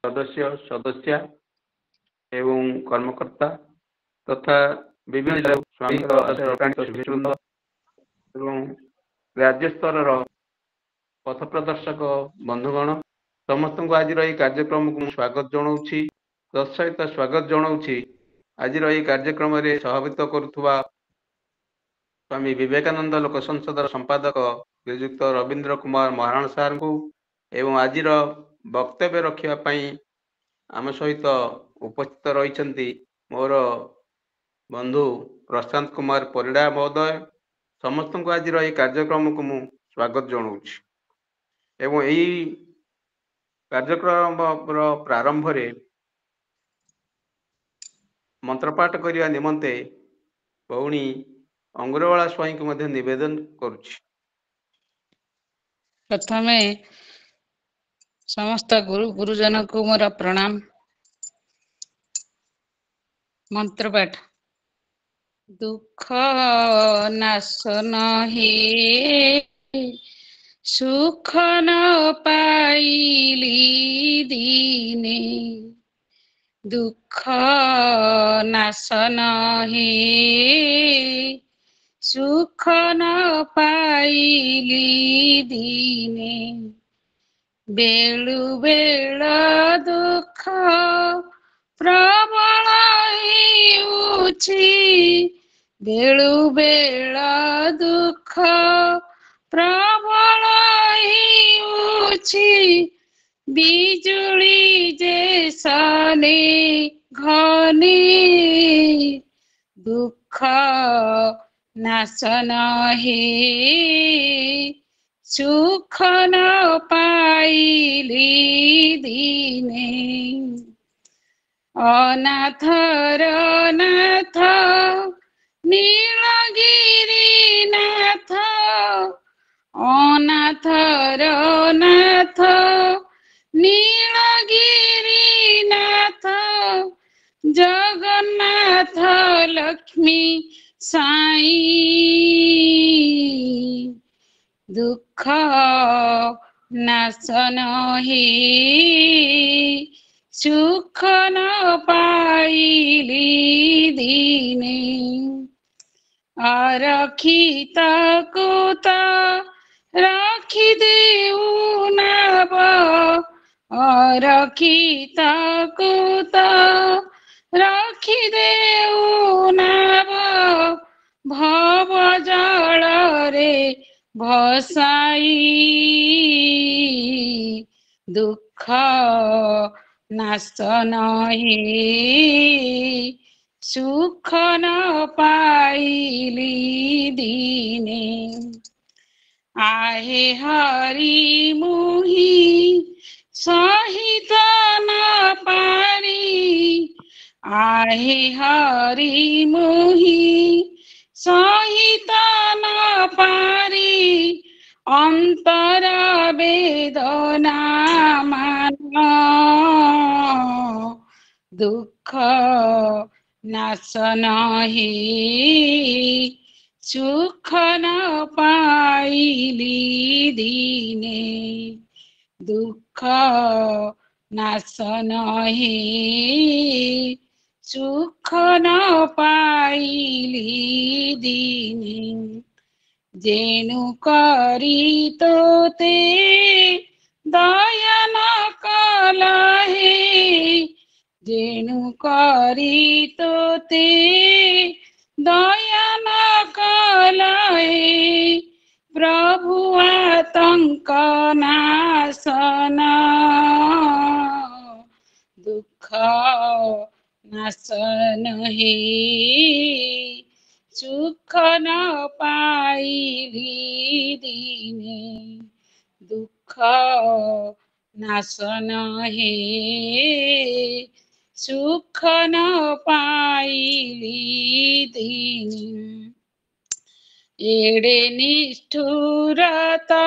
सदस्य सदस्या एवं कर्मकर्ता तथा विभिन्न स्वामी राज्य स्तर पथ प्रदर्शक बंधुगण समस्त को आज कार्यक्रम को स्वागत जनाऊँगी सहित स्वागत जनाऊँगी आज कार्यक्रम में सहभागित करुवा स्वामी विवेकानंद लोक संसद संपादक श्रीजुक्त रवींद्र कुमार महाराण सार को एवं आज वक्तव्य रखापी आम सहित उपस्थित रही मोर बंधु प्रशांत कुमार परिड़ा महोदय समस्त को आज कार्यक्रम को मु स्वागत जनाऊँगी एवं यही कार्यक्रम प्रारंभ रे मंत्रपाठ करने निमंते भौणी अंगुरवाला स्वाई को मध्य निवेदन करुछि। प्रथमे समस्त गुरुजन को मोर प्रणाम। मंत्रपाठ। दुख नाशन हे सुख न पाइली दीने दुख नाशन हे सुख न पाइली दीने बेलु बेल दुख प्रबल हेउछि बेलु बेल दुख प्रबल हेउछि बिजुली जैसने घने दुख नाशन हे सुख न पाइली दीने अनाथर नाथ नीलगिरी नाथ अनाथर नाथ नीलगिरी नाथ जगन्नाथ लक्ष्मी साई दुख नाशन हे सुख न पाइली दीने अरखित कुत रखी देऊ नाव अरखित कुत रखी देऊ नाव भव जल रे भसाई दुख नाशन हे सुख न पाइली दीने आहे हरि मुहि सहित न पारी आहे हरि मुहि सहित न पारी अंतर वेदना मान दुख नाशन हे सुख न पाइली दीने दुख नाशन हे सुख न पाइली दीने जेनु करी तोते दया न कलहे जेनु करी तोते दया न कलहे प्रभु आतंक नाशन दुख नाशन हे सुख न पाइली दीने दुख नाशन हे सुख न पाइली दीने एड़े निष्ठुरता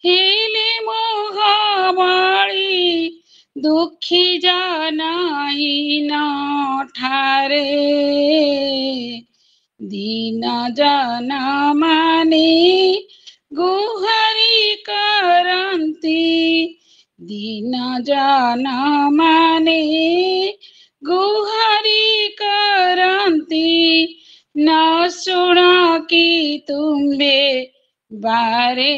हेले मोह माली दुखी जानाही न ठारे दीन जन माने गुहारी करंती दीन जन माने गुहारी करती न शुण कि तुम्बे बारे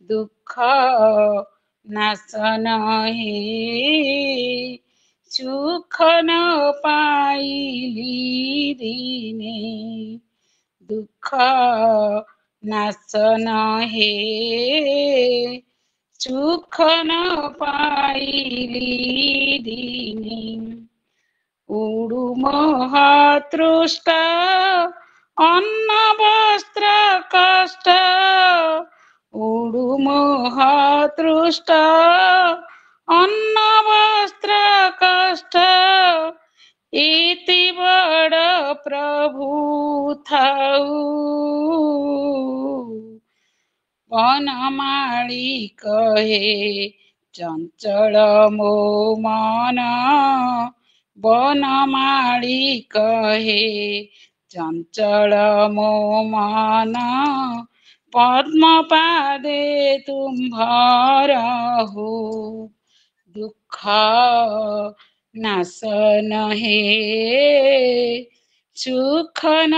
दुख नाशन हे सुख न पाइली दीने दुख नाशन हे सुख न पाइली दीने उडु महातृष्ट अन्न वस्त्र कष्ट उडु महातृष्ट अन्न वस्त्र कष्ट इति बड़ प्रभु थाऊ वनमाळी कहे चंचल मो मन वनमाळी कहे चंचल मो मन पद्म पादे तुम्हार हो दुख नाशन हे सुख न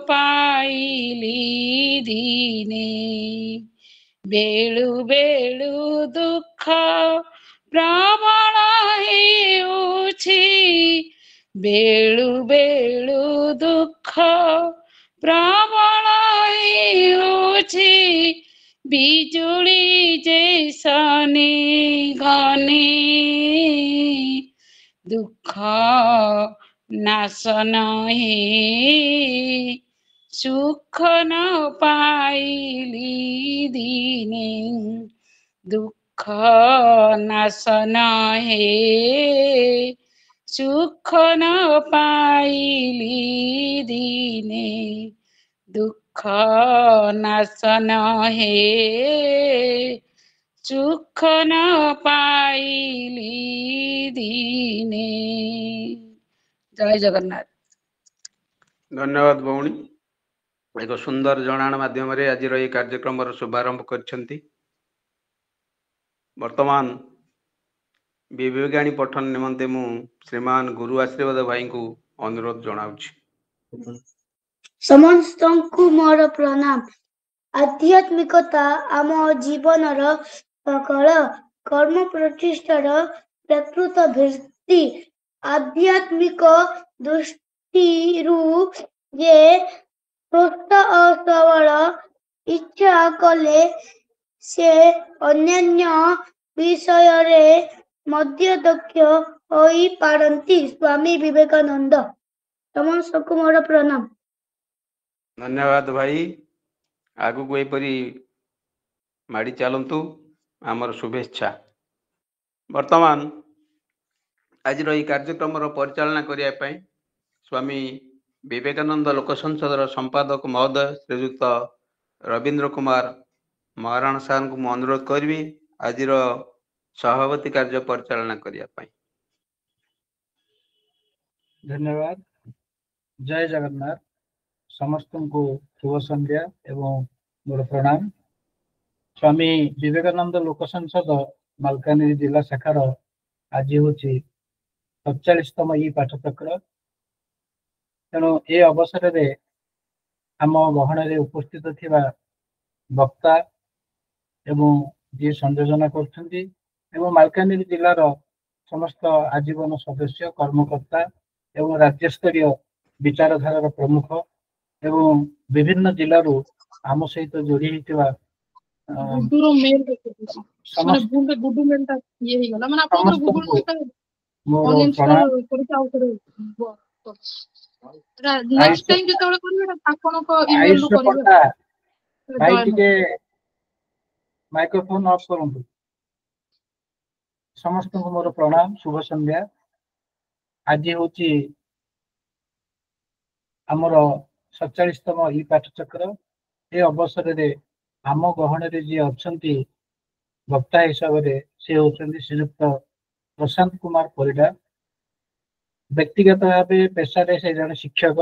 पाइली दीने बेलु बेलु दुख प्रबल हेउछि बेलु बेलु दुख प्रबल हेउछि बिजुली जैसने घने दुख नाशन हे सुख न पाइली दीने दुख नाशन हे सुख न पाइली दीने दुख नाशन हे सुख न पाइली दीने जय जगन्नाथ। धन्यवाद भौणी एक सुंदर जनाण माध्यम आज कार्यक्रम शुभारंभ कर वर्तमान विवेकाणी पठन निमंते मु श्रीमान गुरु आशीर्वाद भाई को अनुरोध जनाऊँ। समस्त को मोर प्रणाम। आध्यात्मिकता आम जीवन सकल कर्म प्रतिष्ठार प्रकृत भित्ति आध्यात्मिक दृष्टि जे सुस्थ और सबल इच्छा कले से अन्यान्य विषय रे मध्य दक्ष होई पारंती। स्वामी विवेकानंद। समस्त को मोर प्रणाम। धन्यवाद भाई आगु को एपरी माड़ी चलतु आमर शुभेच्छा। वर्तमान आज कार्यक्रम परिचालना करने स्वामी विवेकानंद लोक संसद संपादक महोदय श्रीजुक्त रवींद्र कुमार महाराणा साहब को अनुरोध करी आज सभापति कार्य परिचालना करने। धन्यवाद। जय जगन्नाथ। समस्त को शुभ संध्या एवं मोर प्रणाम। स्वामी विवेकानंद लोक संसद मालकानगिरी जिला शाखार आज हूँ 47तम ई पाठचक्र। तेणु ए अवसर रे आम गहन रे उपस्थित थिबा वक्ता एवं जी संयोजना करछन्ती एवं मालकानगिरी जिलार समस्त आजीवन सदस्य कर्मकर्ता एवं राज्य स्तरीय विचारधारार प्रमुख एवं विभिन्न जिलू आम सहित जोड़ी होता माइक्रोफोन ऑफ करूँ। समस्त को मोर प्रणाम शुभ संध्या। आज हूँ आमर 47तम ई पाठचक्र। ए अवसर रे आम गहन जी अच्छा वक्ता हिसाब से सी होती श्रीयुक्त प्रशांत कुमार परिडा। व्यक्तिगत भाव पेशा से जन शिक्षक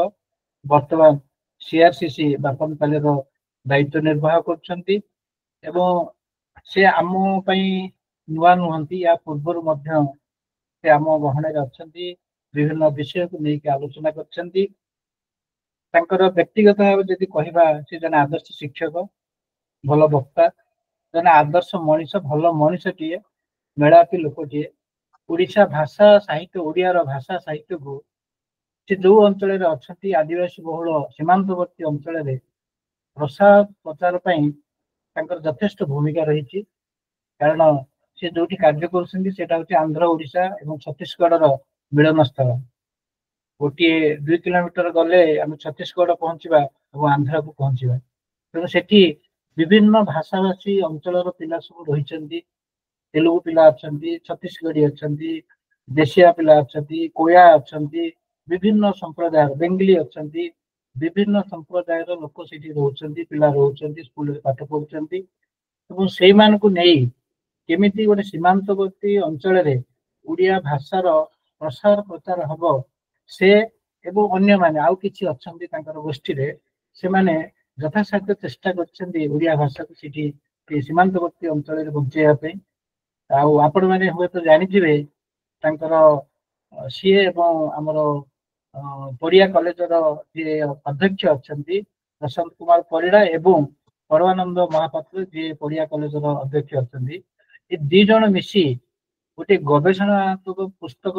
से आम नुआ नुहंती या पूर्वर मध्य से आम गहणे अच्छी विभिन्न विषय को लेकिन आलोचना करछंती। तांकर व्यक्तिगत भाव जदि कहबा से जन आदर्श शिक्षक भल वक्ता जन आदर्श मनीष भल मनीषटीए मेलापी लोकटीए ओडिशा भाषा साहित्य ओडियार भाषा साहित्य को से जो अंचल अच्छा आदिवासी बहुल सीमांतवर्ती अंचल प्रसार प्रचार तांकर यथेष्ट भूमिका रही। कारण से जो कार्य कर आंध्र ओडिशा और छत्तीसगढ़ मिलन स्थल गोटे 2 किलोमीटर गले आम छत्तीसगढ़ पहुंचा और आंध्रा को पहुंचा तेणु से विभिन्न भाषाभाषी अंचल पिला सब रही तेलुगु पिला अच्छा छत्तीसगढ़ी अच्छा देशिया पिला अच्छा कोया अच्छा विभिन्न संप्रदाय बेंगली अच्छा विभिन्न संप्रदाय लोक से रोचे पिला रोचे स्कूल पाठ पढ़ुं और से नहीं केमिति गोटे सीमांतवर्ती अंचल ओडिया भाषार प्रसार प्रचार हम से एवं अन्य माने आउ किछि अछंती तांकर गोष्ठी रे से माने यथासाध्य चेष्टा करछंती ओडिया भाषा को सिटी सीमांतवर्ती अंचल रे बंचेया पे आउ आपण माने हुए तो जानि जिवे तांकर सीए एवं हमर पड़िया कॉलेज रो जे अध्यक्ष अछंती प्रशांत कुमार परिड़ा एवं परमानंद महापात्र जे पड़िया कॉलेज रो अध्यक्ष अछंती ए दी जण मिसी गोटे गवेषणात्मक पुस्तक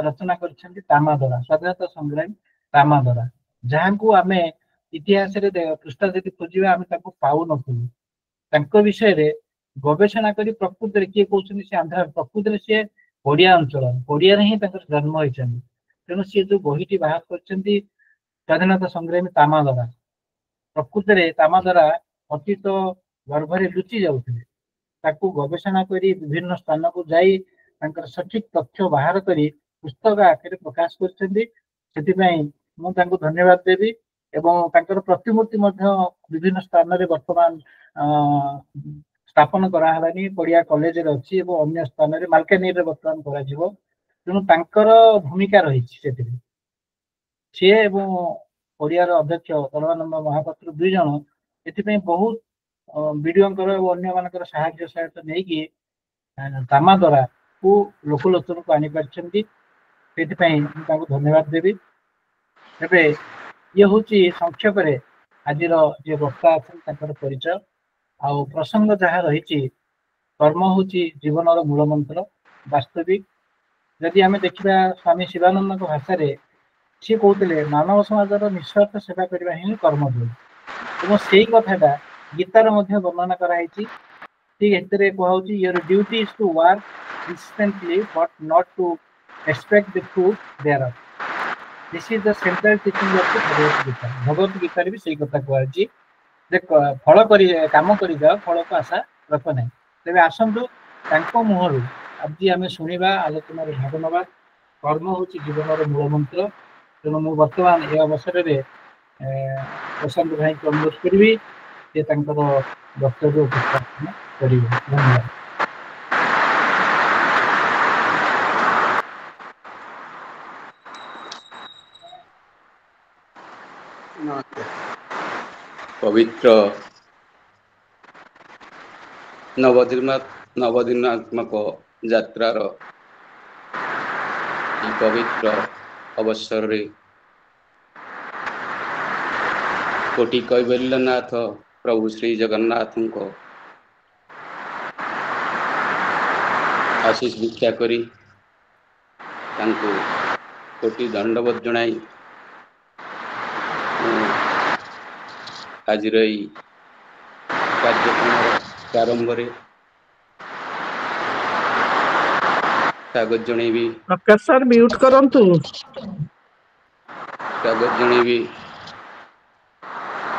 रचना करछंती तामादरा स्वाधीनता संग्राम तामादरा जहां को आमे इतिहास रे पृष्ठा जदि खोजिबा आमे ताको पाउ नथुलु तांको विषय रे गवेषणा करी प्रकृति रे किए कहउछनी से आंध्र प्रकृति रे से ओडिया अंचल ओडिया रे ही ताकर जन्म होइछन तेणु से जो बहिटी बाहर करछंती स्वाधीनता संग्राम तामादरा प्रकृति रे तामादरा अतीत गर्भरे लुचि जाउथिले ताकू गवेषणा करी विभिन्न स्थान को जाई तांकर सठिक तथ्य बाहर करी पुस्तक आखिर प्रकाश करछंती सेतिपई मु तांको धन्यवाद देबी एवं तांकर प्रतिमूर्ति मध्य विभिन्न स्थान रे वर्तमान स्थापन करा हलानी पड़िया कॉलेज रे अछि एवं अन्य स्थान रे मालकानगिरी रे वर्तमान करा जिवो तेणु तांकर भूमिका रही सेतिरे से एवं पड़िया रो अध्यक्ष परमानंद महापात्र 2 जण एतिपई बहुत वीडियो अन्य मानकर साहाय्य सहायता नहीं कि तामा द्वारा को लोकलोचन को आनी पार्छंती धन्यवाद देवी। एबे ये हूँ संक्षेप आज जे वक्ता अच्छा परिचय आउ प्रसंग जहाँ रही कर्म हूँ जीवन मूल मंत्र वास्तविक जदि आम देखा स्वामी शिवानंद भाषा सी कहते मानव समाजर निस्वार्थ सेवा करने ही कर्म जो से कथा गीतार वर्णना कराई ठीक एतरे कहउची your duty is to work consistently but not to expect the fruit thereof. This is the central teaching of the Bhagavad Gita. Bhagavad Gita रे भी सही कथा कहउची जे फल करी काम करी जाओ फल को आशा रख नहीं तेबे आसंतु तांको मुहरु आज आमे सुनिबा आलोचना रे भाग नबा कर्म होची जीवनर मूल मंत्र तेणु मु वर्तमान ए अवसर रे प्रशांत भाई को अनुरोध करिवि जे तांकर वक्तव्य उपस्थापन करिवे। धन्यवाद। पवित्र नवदिनात्मक यात्रार पवित्र अवसर रे कोटि कैवल्यनाथ प्रभु श्री जगन्नाथ को आशीष भिक्षा करी कोटि दंडवत जनाई आज कार्यक्रम प्रारंभ कागज जनइबी प्रकाश सर म्यूट करंतु कागज जनइबी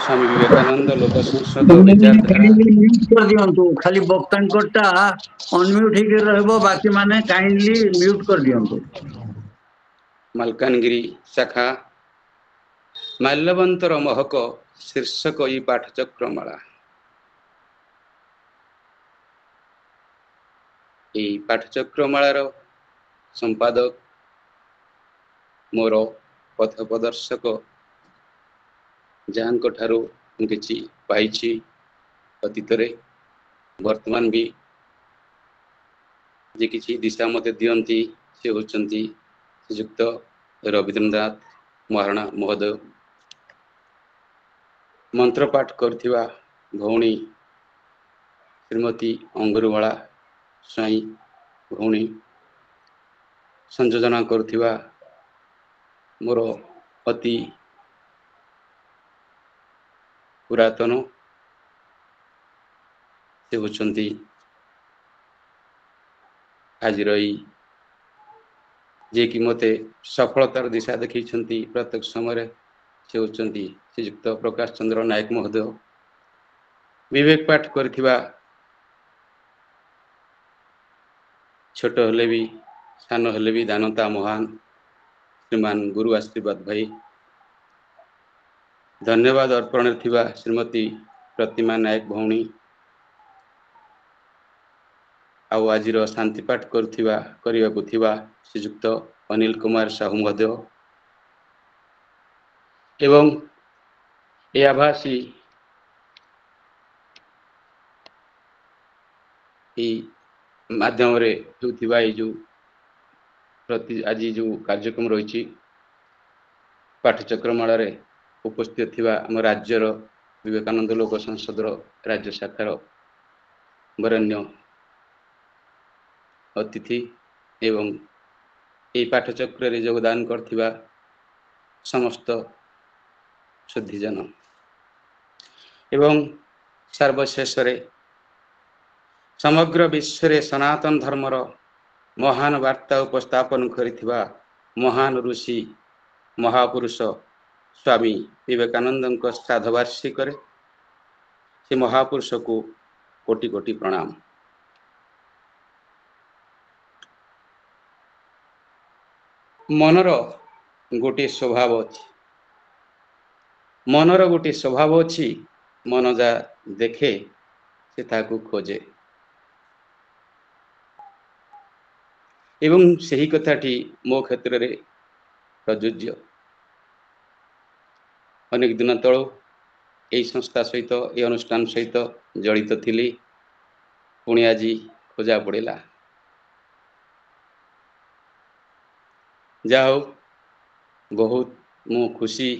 स्वामी विवेकानंद लोक संसद विचारधारा म्यूट कर दियंतु खाली वक्तांकोटा अनम्यूट हे के रहबो बाकी माने काइंडली म्यूट कर दियंतु। मालकानगिरी शाखा माल्यवंतर महक शीर्षक ई पाठचक्रमाला এই ପାଠଚକ୍ରମାଳାର संपादक मोर पथ प्रदर्शक जहाँ ठारू किछि पाइछि अतीत वर्तमान भी जे किसी दिशा मत दियंती से होचंती श्रीयुक्त रवींद्रनाथ महाराणा महोदय मंत्रपाठ करथिबा भौणी श्रीमती अंगुरवाला साई भौणी संयोजना करथिबा मोर अति पुरातन से होचंती आज जे कि मते सफलतार दिशा देखी प्रत्येक समय से होचंती श्रीयुक्त प्रकाश चंद्र नायक महोदय विवेक पाठ करथिबा छोट हेले भी सान हेले भी दानता महान श्रीमान गुरु आशीर्वाद भाई धन्यवाद अर्पण थिबा श्रीमती प्रतिमा नायक भौणी आउ आज शांति पाठ करथिबा श्रीयुक्त अनिल कुमार साहू महोदय एवं ए आभासी माध्यम रे होथिबा जो प्रति आज जो कार्यक्रम रही पाठचक्रमाला रे उपस्थित थिबा आम राज्यर विवेकानंद लोक संसद राज्य शाखार वरेण्य अतिथि एवं ये पाठचक्र रे योगदान करथिबा समस्त शुद्धिजन एवं सर्वशेष समग्र विश्व रे सनातन धर्मर महान वार्ता उपस्थापन करिथिबा महान ऋषि महापुरुष स्वामी विवेकानंद श्राद्धवार्षिक से महापुरुष को कोटि कोटि प्रणाम। मनर गोटे स्वभाव अच्छी मनर गोटे स्वभाव अच्छी मन जा देखे से ताकू खोजे एवं सही कथाटी मो क्षेत्र रे प्रযোज्य। अनेक दिन तल यही संस्था सहित ये अनुष्ठान सहित जड़ित थिली पुणी आज खोजा पड़ा जा बहुत मु खुशी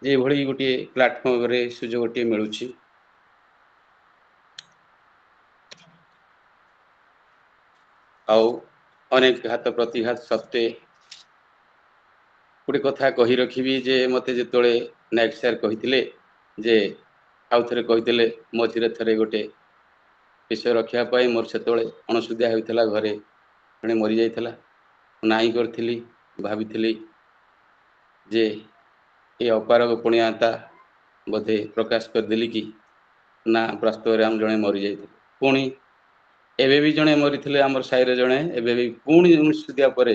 जे भली गोटे प्लाटफर्म रे सुजोग गोटे मिलूची आउ अनेक हाथ प्रतिघात सत्वे गोटे कथा कही रखी जे मते जिते नायक सार कही जे आउ थे कही मझे थे गोटे विषय रखापी मोर से अणसुधिया होता घरे जड़े मरी जाइला नाई करी भावी जे ये अपार गोपनीयता बोधे प्रकाश करदेली कि ना वास्तव आम जड़े मरी जाइए पुणी एबे भी जड़े मरी थे आम साई जड़े एबे भी पुणी अणसुधिया पर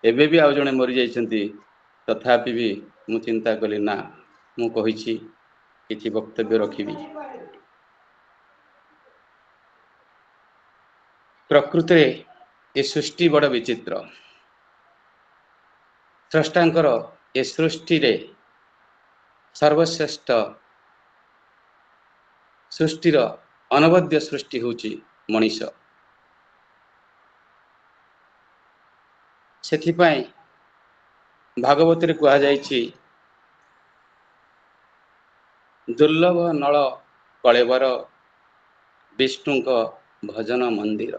एबे भी आउ जड़े मरी जाइछंती तथापि भी मु चिंता कली ना मु कहिछि किछि वक्तव्य रखिबी। प्रकृति ये सृष्टि बड़ विचित्र स्रष्टांकर ए सृष्टि रे सर्वश्रेष्ठ सृष्टिर अनवद्य सृष्टि होची मनीष सेथिपाई भागवत रे कहा जाइछि दुर्लभ नल कलेवर विष्णु भजन मंदिर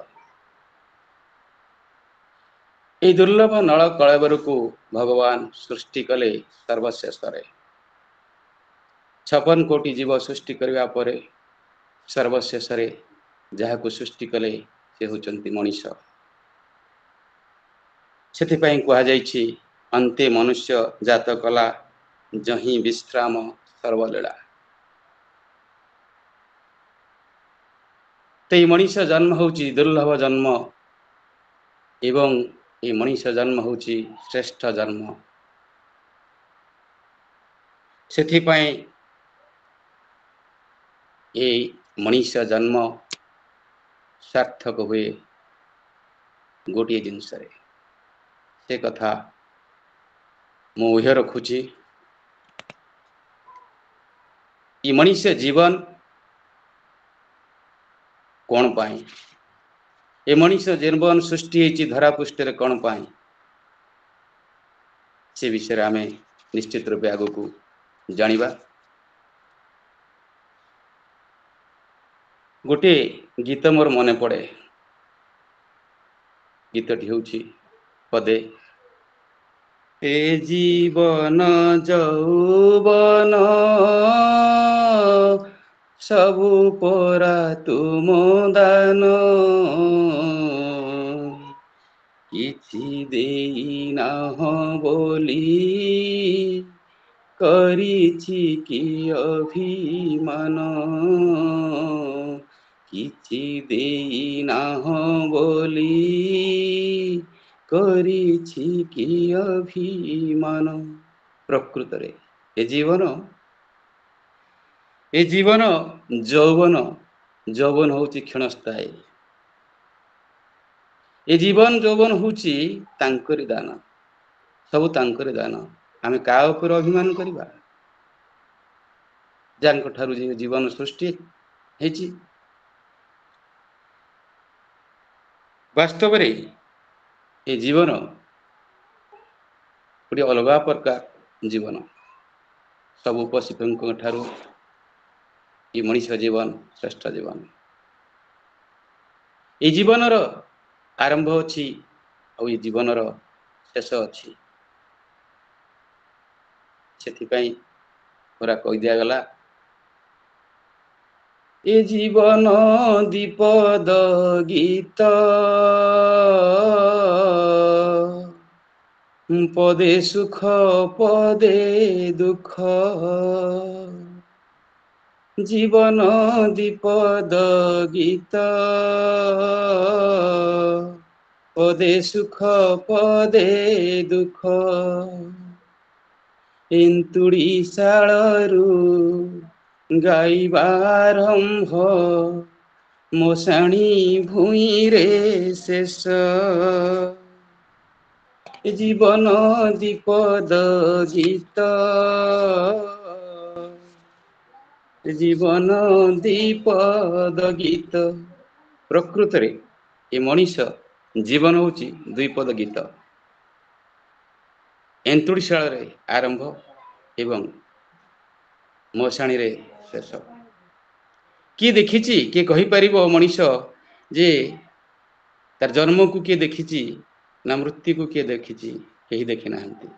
ये दुर्लभ नल कलेवर को भगवान सृष्टि कले सर्वशेष 56 कोटी जीव सृष्टि करने पर सर्वशेष जहाँ को सृष्टि कले से होचंती मनीष सेथिपाई कहा जाइछि अंते मनुष्य जात कला जही विश्राम सर्वलीला। तो ये मनीष जन्म होची दुर्लभ जन्म एवं ये मनीष जन्म होची श्रेष्ठ जन्म सेथिपाई ये मनीष जन्म सार्थक हुए गोटे जिनस से कथा मुझे रखुची ये मनीष जीवन कौन पाई ए मनीष जीवन सृष्टि होती धरा पृष्ठ कौन पाई से विषय आम निश्चित रूपे आग को जानिबा। गोटे गीत मोर मन पड़े गीतटी होउछि पदे ए जीवन जौवन सबु परा तुम दान किछि देई नाह बोली करिछि कि अभिमान किछि देई नाह बोली करिछि कि अभिमान। प्रकृत रे ए जीवन यौवन यौवन होउछि क्षणस्थायी ए जीवन यौवन होउछि तांकरी दान सब तांकरी दान आमे का ऊपर अभिमान करिबा जांक ठारू जीवन सृष्टि हेछि। वास्तव रे ए जीवन गोटे अलग प्रकार जीवन सब पशु ठारू ये मनीष जीवन श्रेष्ठ जीवन ये जीवन आरंभ अच्छी और ये जीवन शेष अच्छी से पूरा कही दिया गला ए जीवन दीपद गीत पदे सुख पदे दुख जीवन दीपद गीत पदे सुख पदे दुख एंतुड़ी शालरू गाइबारंभ मोसाणी भूई रे शेष जीवन दीपद गीत जीवन दीपद गीत। प्रकृत रे ये मनीष जीवन होची द्विपद गीत एंतुड़ीशाल रे आरंभ एवं मोसाणी रे शेष। किए देखिछि किए कहि परिबो मनीष जे तार जन्म को किए देखिछि ना मृत्यु को किए देखिछि केही देखि नाहंती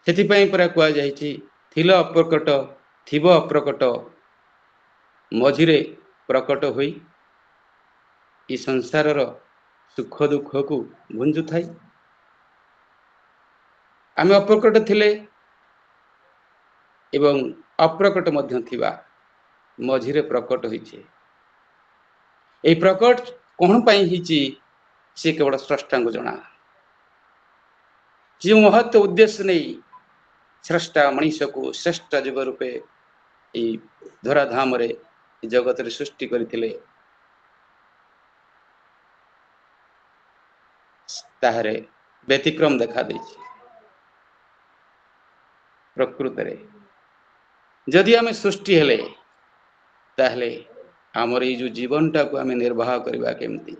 सेति पई परा कुआ जाईछि थिल अप्रकट थिब अप्रकट मझिरे प्रकट होई ई संसार सुख दुख को भुंजु थाई आमे अप्रकट थिले एवं अप्रकट मध्य थिबा मझिरे प्रकट होईछे ए प्रकट कोन पई हिची से केवल स्रष्टा को जना जो महत्व उद्देश्य नहीं स्रष्टा मनीष को श्रेष्ठ जीव रूपे धराधाम रे जगत रे सृष्टि करथिले ताहरे व्यतिक्रम देखा देछि। प्रकृत रे जदि आमे सृष्टि हेले ताहले हमर ई जो जीवनटा को आमे निर्वाह करबा केमती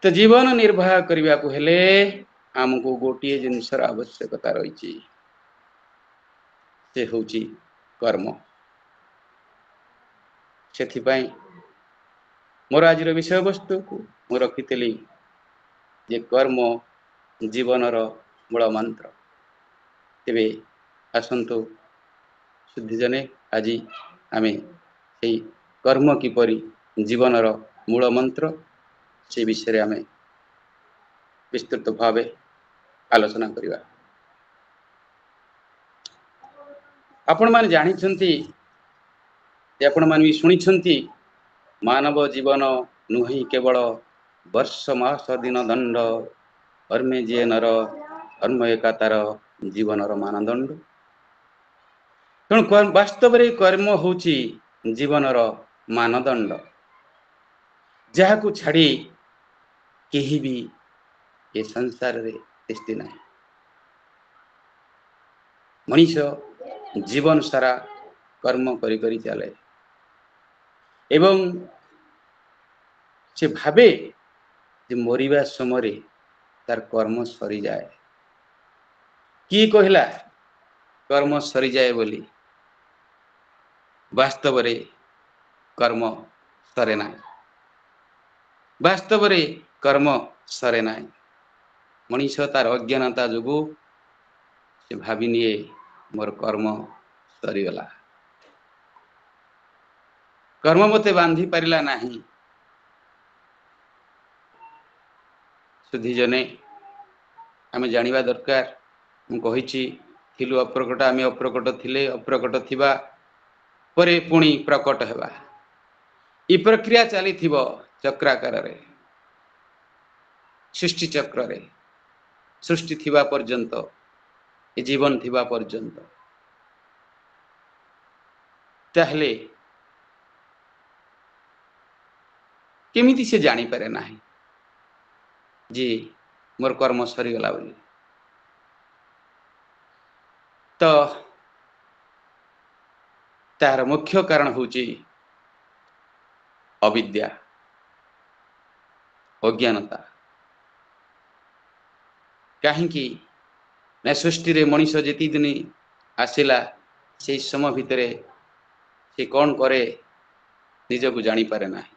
तो जीवन निर्वाह करबा को हेले हमको गोटे जिनसर आवश्यकता रही से होची कर्म। से मोर आज विषय वस्तु को मु रखी जे कर्म जीवनर मूल मंत्र। तेबे आसंतु शुद्धिजने आज आमे से कर्म किपरि जीवनर मूल मंत्र से विषय आमे विस्तृत भावे आलोचना करिबा। आपण माने जानि छंती आपण माने भी सुनी छंती मानव जीवन नुहि केवल वर्ष मास दिन दंड कर्मे जे नर कर्म एकातार जीवनर मानदंड। तेणु वास्तव रे कर्म होची जीवनर मानदंड जहाकू छाड़ी केही भी ये संसार रे स्थिति नहीं। मनीष जीवन सारा कर्म करी करी चले ଏବଂ ସେ ଭାବେ ଯେ ମରିବା ସମୟରେ ତାର କର୍ମ ସରିଯାଏ। କିଏ କହିଲା କର୍ମ ସରିଯାଏ ବୋଲି? ବାସ୍ତବରେ କର୍ମ ସରେ ନାହିଁ। ବାସ୍ତବରେ କର୍ମ ସରେ ନାହିଁ। ମଣିଷ ତାର ଅଜ୍ଞାନତା ଯୋଗୁଁ ସେ ଭାବି ନିଏ ମୋର କର୍ମ ସରିଗଲା, କର୍ମ ମୋତେ ବାନ୍ଧି ପାରିଲା ନାହିଁ। ସୁଧୀଜନେ ଆମେ ଜାଣିବା ଦରକାର। ମୁଁ କହିଛି ଥିଲୁ ଅପ୍ରକଟ, ଆମେ ଅପ୍ରକଟ ଥିଲେ, ଅପ୍ରକଟ ଥିବା ପରେ ପୁଣି ପ୍ରକଟ ହେବା। ଏ ପ୍ରକ୍ରିୟା ଚାଲିଥିବ ଚକ୍ରାକାରରେ, ସୃଷ୍ଟି ଚକ୍ରରେ, ସୃଷ୍ଟି ଥିବା ପର୍ଯ୍ୟନ୍ତ, ଏ ଜୀବନ ଥିବା ପର୍ଯ୍ୟନ୍ତ। ତାହେଲେ କେମିତି ସେ ଜାଣିପାରେ ନାହିଁ ଯେ ମୋର କର୍ମ ସରିଗଲା ବୋଲି? ତ ତାର ମୁଖ୍ୟ କାରଣ ହେଉଛି ଅବିଦ୍ୟା, ଅଜ୍ଞାନତା। କାହିଁକି ନା ସୃଷ୍ଟିରେ ମଣିଷ ଯେତିକି ଦିନ ଆସିଲା ସେଇ ସମୟ ଭିତରେ ସେ କ'ଣ କରେ ନିଜକୁ ଜାଣିପାରେ ନାହିଁ।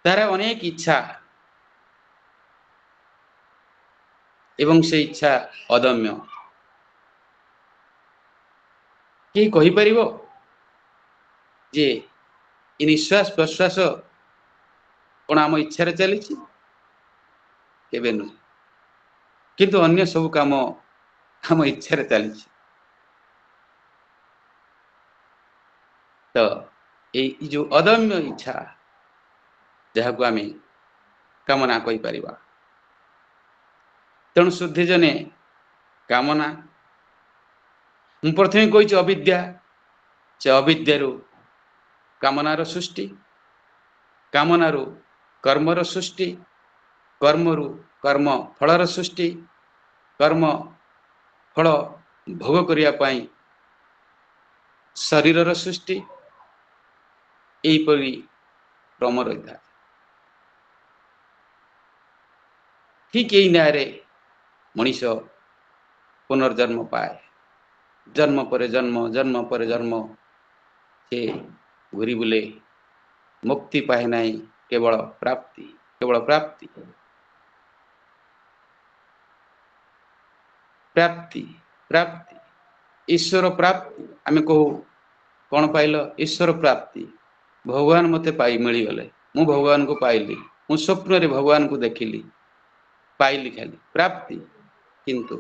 ତାର ଅନେକ ଇଚ୍ଛା ଏବଂ ସେ ଇଚ୍ଛା ଅଦମ୍ୟ। କେହି କହିପାରିବ ଯେ ଏ ନିଶ୍ୱାସ ପ୍ରଶ୍ୱାସ କ'ଣ ଆମ ଇଚ୍ଛାରେ ଚାଲିଛି? କେବେ ନୁହେଁ। କିନ୍ତୁ ଅନ୍ୟ ସବୁ କାମ ଆମ ଇଚ୍ଛାରେ ଚାଲିଛି। ତ ଏଇ ଯୋଉ ଅଦମ୍ୟ ଇଚ୍ଛା, ଯାହାକୁ ଆମେ କାମନା କହିପାରିବା। ତେଣୁ ଶୁଦ୍ଧିଜନେ କାମନା, ମୁଁ ପ୍ରଥମେ କହିଛି ଅବିଦ୍ୟା, ସେ ଅବିଦ୍ୟାରୁ କାମନାର ସୃଷ୍ଟି, କାମନାରୁ କର୍ମର ସୃଷ୍ଟି, କର୍ମରୁ କର୍ମ ଫଳର ସୃଷ୍ଟି, କର୍ମ ଫଳ ଭୋଗ କରିବା ପାଇଁ ଶରୀରର ସୃଷ୍ଟି, ଏହିପରି କ୍ରମ ରହିଥାଏ। ଠିକ୍ ଏଇ ନ୍ୟାୟରେ ମଣିଷ ପୁନର୍ଜନ୍ମ ପାଏ। ଜନ୍ମ ପରେ ଜନ୍ମ, ଜନ୍ମ ପରେ ଜନ୍ମ ସେ ଘୁରି ବୁଲେ, ମୁକ୍ତି ପାଏ ନାହିଁ, କେବଳ ପ୍ରାପ୍ତି, କେବଳ ପ୍ରାପ୍ତି, ପ୍ରାପ୍ତି, ପ୍ରାପ୍ତି, ଈଶ୍ୱର ପ୍ରାପ୍ତି। ଆମେ କହୁ କ'ଣ ପାଇଲ? ଈଶ୍ୱର ପ୍ରାପ୍ତି। ଭଗବାନ ମୋତେ ମିଳିଗଲେ, ମୁଁ ଭଗବାନଙ୍କୁ ପାଇଲି, ମୁଁ ସ୍ୱପ୍ନରେ ଭଗବାନଙ୍କୁ ଦେଖିଲି, ପାଇଲି ଖାଲି ପ୍ରାପ୍ତି। କିନ୍ତୁ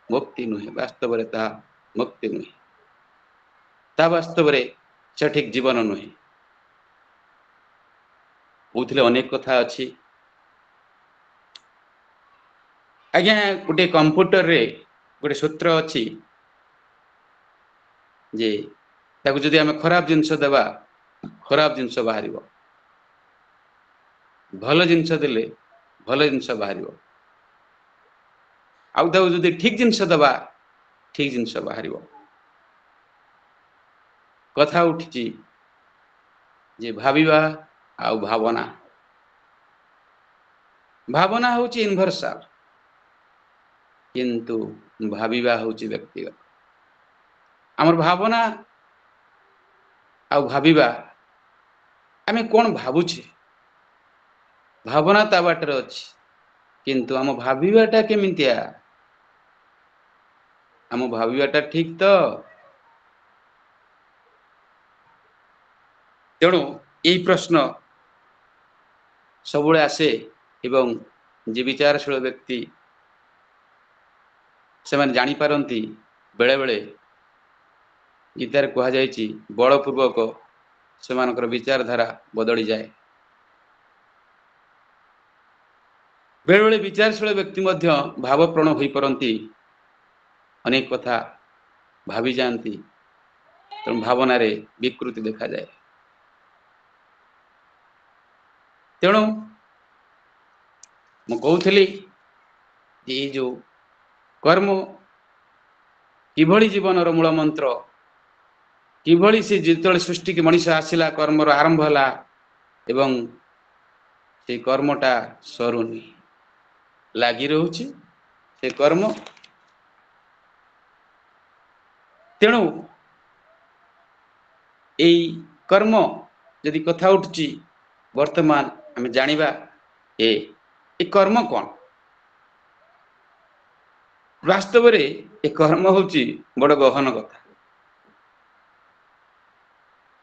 ମୁକ୍ତି ନୁହେଁ, ବାସ୍ତବରେ ତାହା ମୁକ୍ତି ନୁହେଁ, ତାହା ବାସ୍ତବରେ ସଠିକ ଜୀବନ ନୁହେଁ। କହୁଥିଲେ ଅନେକ କଥା ଅଛି। ଆଜ୍ଞା, ଗୋଟେ କମ୍ପ୍ୟୁଟରରେ ଗୋଟେ ସୂତ୍ର ଅଛି ଯେ ତାକୁ ଯଦି ଆମେ ଖରାପ ଜିନିଷ ଦେବା, ଖରାପ ଜିନିଷ ବାହାରିବ, ଭଲ ଜିନିଷ ଦେଲେ ଭଲ ଜିନିଷ ବାହାରିବ, ଆଉ ତାକୁ ଯଦି ଠିକ ଜିନିଷ ଦେବା, ଠିକ ଜିନିଷ ବାହାରିବ। କଥା ଉଠିଛି ଯେ ଭାବିବା ଆଉ ଭାବନା। ଭାବନା ହେଉଛି ୟୁନିଭର୍ସାଲ, କିନ୍ତୁ ଭାବିବା ହେଉଛି ବ୍ୟକ୍ତିଗତ। ଆମର ଭାବନା ଆଉ ଭାବିବା, ଆମେ କ'ଣ ଭାବୁଛେ, ଭାବନା ତା ବାଟରେ ଅଛି, କିନ୍ତୁ ଆମ ଭାବିବାଟା କେମିତିଆ? ଆମ ଭାବିବାଟା ଠିକ ତ? ତେଣୁ ଏଇ ପ୍ରଶ୍ନ ସବୁବେଳେ ଆସେ ଏବଂ ଯେ ବିଚାରଶୀଳ ବ୍ୟକ୍ତି ସେମାନେ ଜାଣିପାରନ୍ତି। ବେଳେବେଳେ ଗୀତାରେ କୁହାଯାଇଛି ବଳପୂର୍ବକ ସେମାନଙ୍କର ବିଚାରଧାରା ବଦଳିଯାଏ। ବେଳେବେଳେ ବିଚାରଶୀଳ ବ୍ୟକ୍ତି ମଧ୍ୟ ଭାବପ୍ରବଣ ହୋଇପାରନ୍ତି, ଅନେକ କଥା ଭାବି ଯାଆନ୍ତି, ତେଣୁ ଭାବନାରେ ବିକୃତି ଦେଖାଯାଏ। ତେଣୁ ମୁଁ କହୁଥିଲି ଯେ ଏଇ ଯୋଉ କର୍ମ କିଭଳି ଜୀବନର ମୂଳ ମନ୍ତ୍ର, किभଳି से जितले सृष्टि की मनीष आसिला कर्मर आरंभ होला एवं से कर्मटा सरुनी लागि रहउछि से कर्म। तेणु एई कर्म यदि कथा उठुछि वर्तमान आमे जानिबा ए कर्म कौन वास्तव रे ए कर्म होछि बड़ गहन कथा।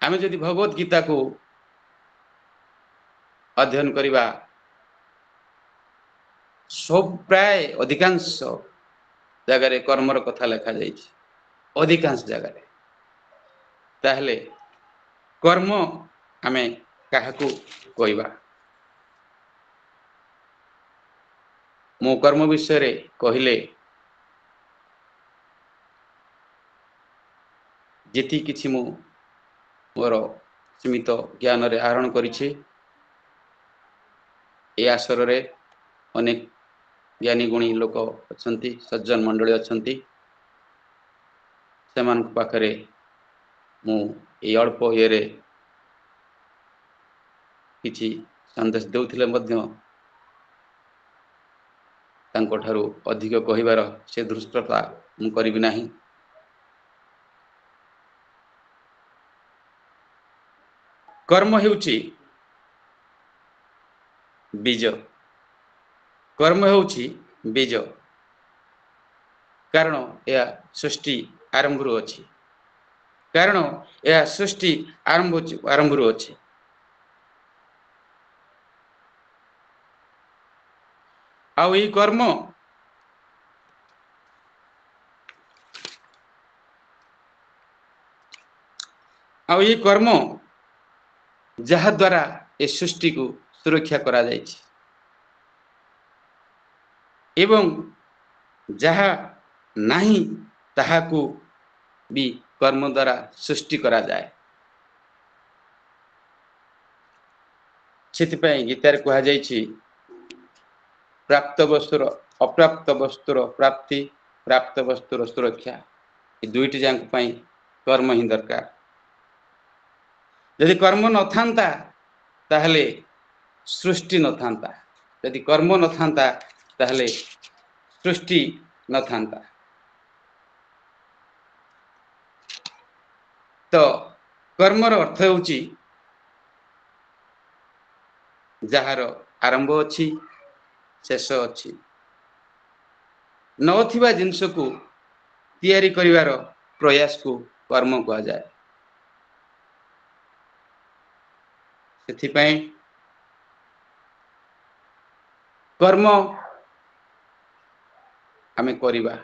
आमे यदि भगवत गीता को अध्ययन करिबा सब प्राय अधिकांश जगह रे कर्मर कथा लिखा जाइछि अधिकांश जगह रे। ताहले कर्म आमे काहाकू कहबा मो कर्म विषय रे कहिले जेति किछि मो मोर सीमित ज्ञान रे आहरण करिछि ए आसर रे अनेक ज्ञानी गुणी लोक अछंती सज्जन मंडली अछंती सेमान पाखरे मु ए अल्प येरे किछि संदेश देउथिले मध्य तांको ठारू अधिक कहिबार से दृष्टता मु करिबि नाही। कर्म हेउछि बीज कर्म हेउछि बीज कारण या सृष्टि आरंभ रु अछि कारण या सृष्टि आरंभ रु अछि। आउ ई कर्म आउ ई कर्म जहा द्वारा ए सृष्टि को सुरक्षा करा जाइछि एवं जहा नहीं ताहाकू भी कर्म द्वारा सृष्टि करा जाए। सेतिपय गीतार कहा जाइछि प्राप्त वस्तुर अप्राप्त वस्तुर प्राप्ति प्राप्त वस्तुर सुरक्षा ए दुईटी जांक पई कर्म ही दरकार। यदि कर्म न थांता ताहले सृष्टि न थांता यदि कर्म न थांता ताहले सृष्टि न थांता। तो कर्मर अर्थ होउछि जहार आरंभ अछि शेष अछि नथिबा जिंस को तैयारी करिवार प्रयास को कर्म कहा जाए। सेथिपय कर्म आमे करिबा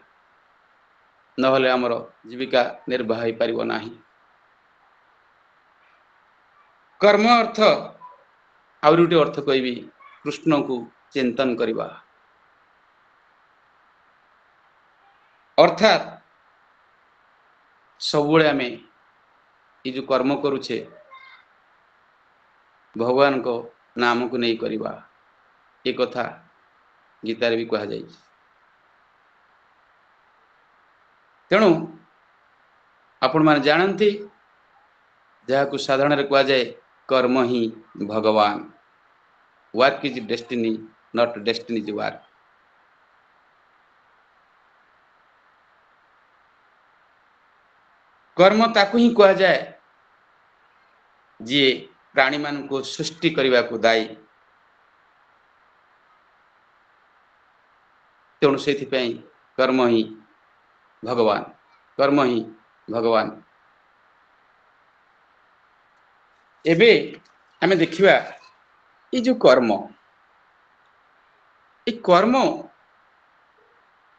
नहले हमर जीविका निर्वाह होई परिबो नाही। कर्म अर्थ आउरुटी अर्थ कहबी कृष्ण को चिंतन करिबा अर्थात सबुळे आमे ई जो कर्म करूछे भगवान को नाम को नहीं करिबा ए कथा गीतार भी कहा जाइछि। तेणु आपण माने जानंती जहा को साधारण रे कहा जाए कर्म ही भगवान work is destiny not destiny is work. कर्म ताकू ही कहा जाए जी प्राणी मान को सृष्टि करने को दायी। तेणु से कर्म ही भगवान कर्म ही भगवान। एबे हमें देखिबा ये जो कर्म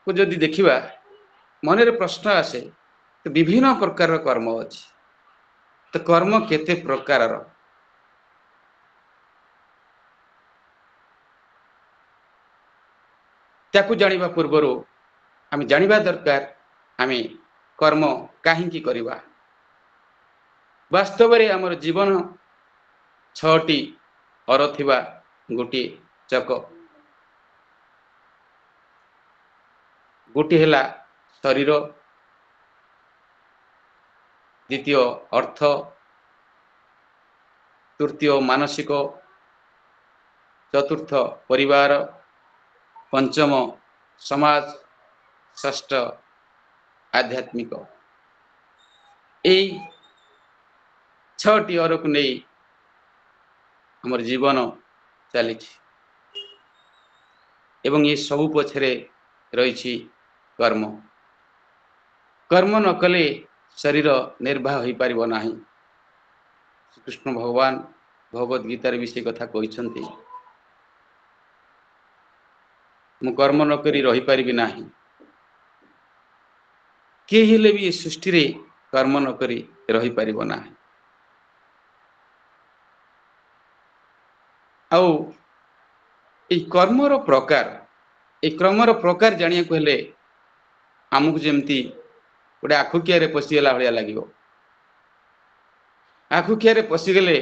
को जदि देखिबा मन रे प्रश्न आसे तो विभिन्न प्रकार कर्म अछि तो कर्म केते प्रकार ताकू जानिबा पूर्वरु आमे जानिबा दरकार आमे कर्म काहींकी करिबा। वास्तव रे हमर जीवन छटी अर थिबा गोटी चक गोटी हैला शरीर द्वितीय अर्थ, तृतीय मानसिक, चतुर्थ परिवार, पंचम समाज, षष्ठ आध्यात्मिक। यही 6टी अर को नहीं हमर जीवन चली एवं ये सबू पछरे रही कर्म। कर्म न कले शरीर निर्वाह हो पार ना। कृष्ण भगवान भगवद गीतार भी से कथा कहते मु कर्म न करी रही पारिबि नाही। के हेले भी सृष्टि रे कर्म न करी रही पारिबो नाही। आउ ए कर्मर प्रकार, ए क्रमर प्रकार जानिया को हेले आमुक जेमती गोटे आखुकिया पशिगला भाया लगे। आखुकिया पशिगले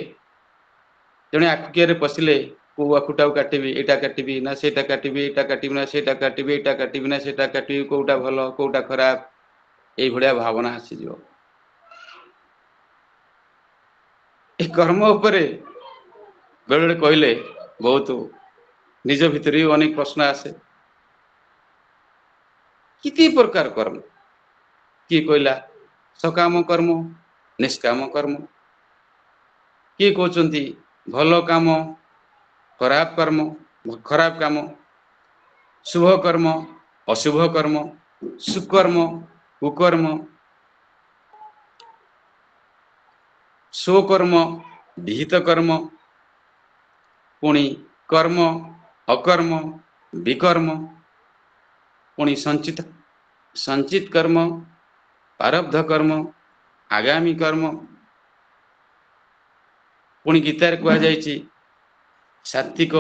जड़े आखुकिया पशिले को आखुटा काटिबी, एटा काटिबी ना सेटा काटिबी, एटा काटिबी ना सेटा काटिबी, एटा काटिबी ना सेटा काटिबी, कोटा भल कोटा खराब ये भाया भावना आसीज। ए कर्म उपरे बेले बेले कहले बहुत निज भितर भी अनेक प्रश्न आसे। किती प्रकार कर्म, किए कहला सकाम कर्म, निष्काम कर्म, किए कहते भल काम, खराब कर्म, खराब काम, शुभ कर्म, अशुभ कर्म, सुकर्म, कुकर्म, स्वकर्म, विहित कर्म, पुणी कर्म, अकर्म, विकर्म, पुणी संचित कर्म, प्रारब्ध कर्म, आगामी कर्म, पुणी गीतार कह जायछि सात्विक,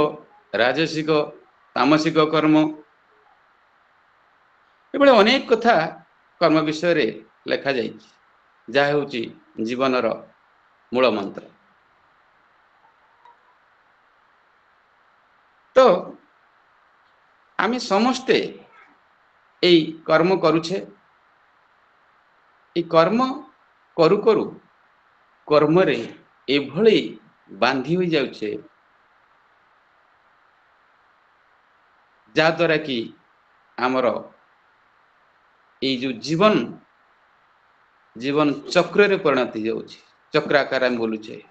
राजसिक, तामसिक कर्म। ये अनेक कथा कर्म विषय रे लिखा जायछि, जहा होछि जीवनर मूल मंत्र। तो आमे समस्ते यही कर्म करुछे। ये कर्म करू करू कर्म रे एभली बांधी हो जाउछे जाद्वारा कि आमर ये जो जीवन चक्र रे परिणत हो जाउछे, चक्राकार हम बोलुछे।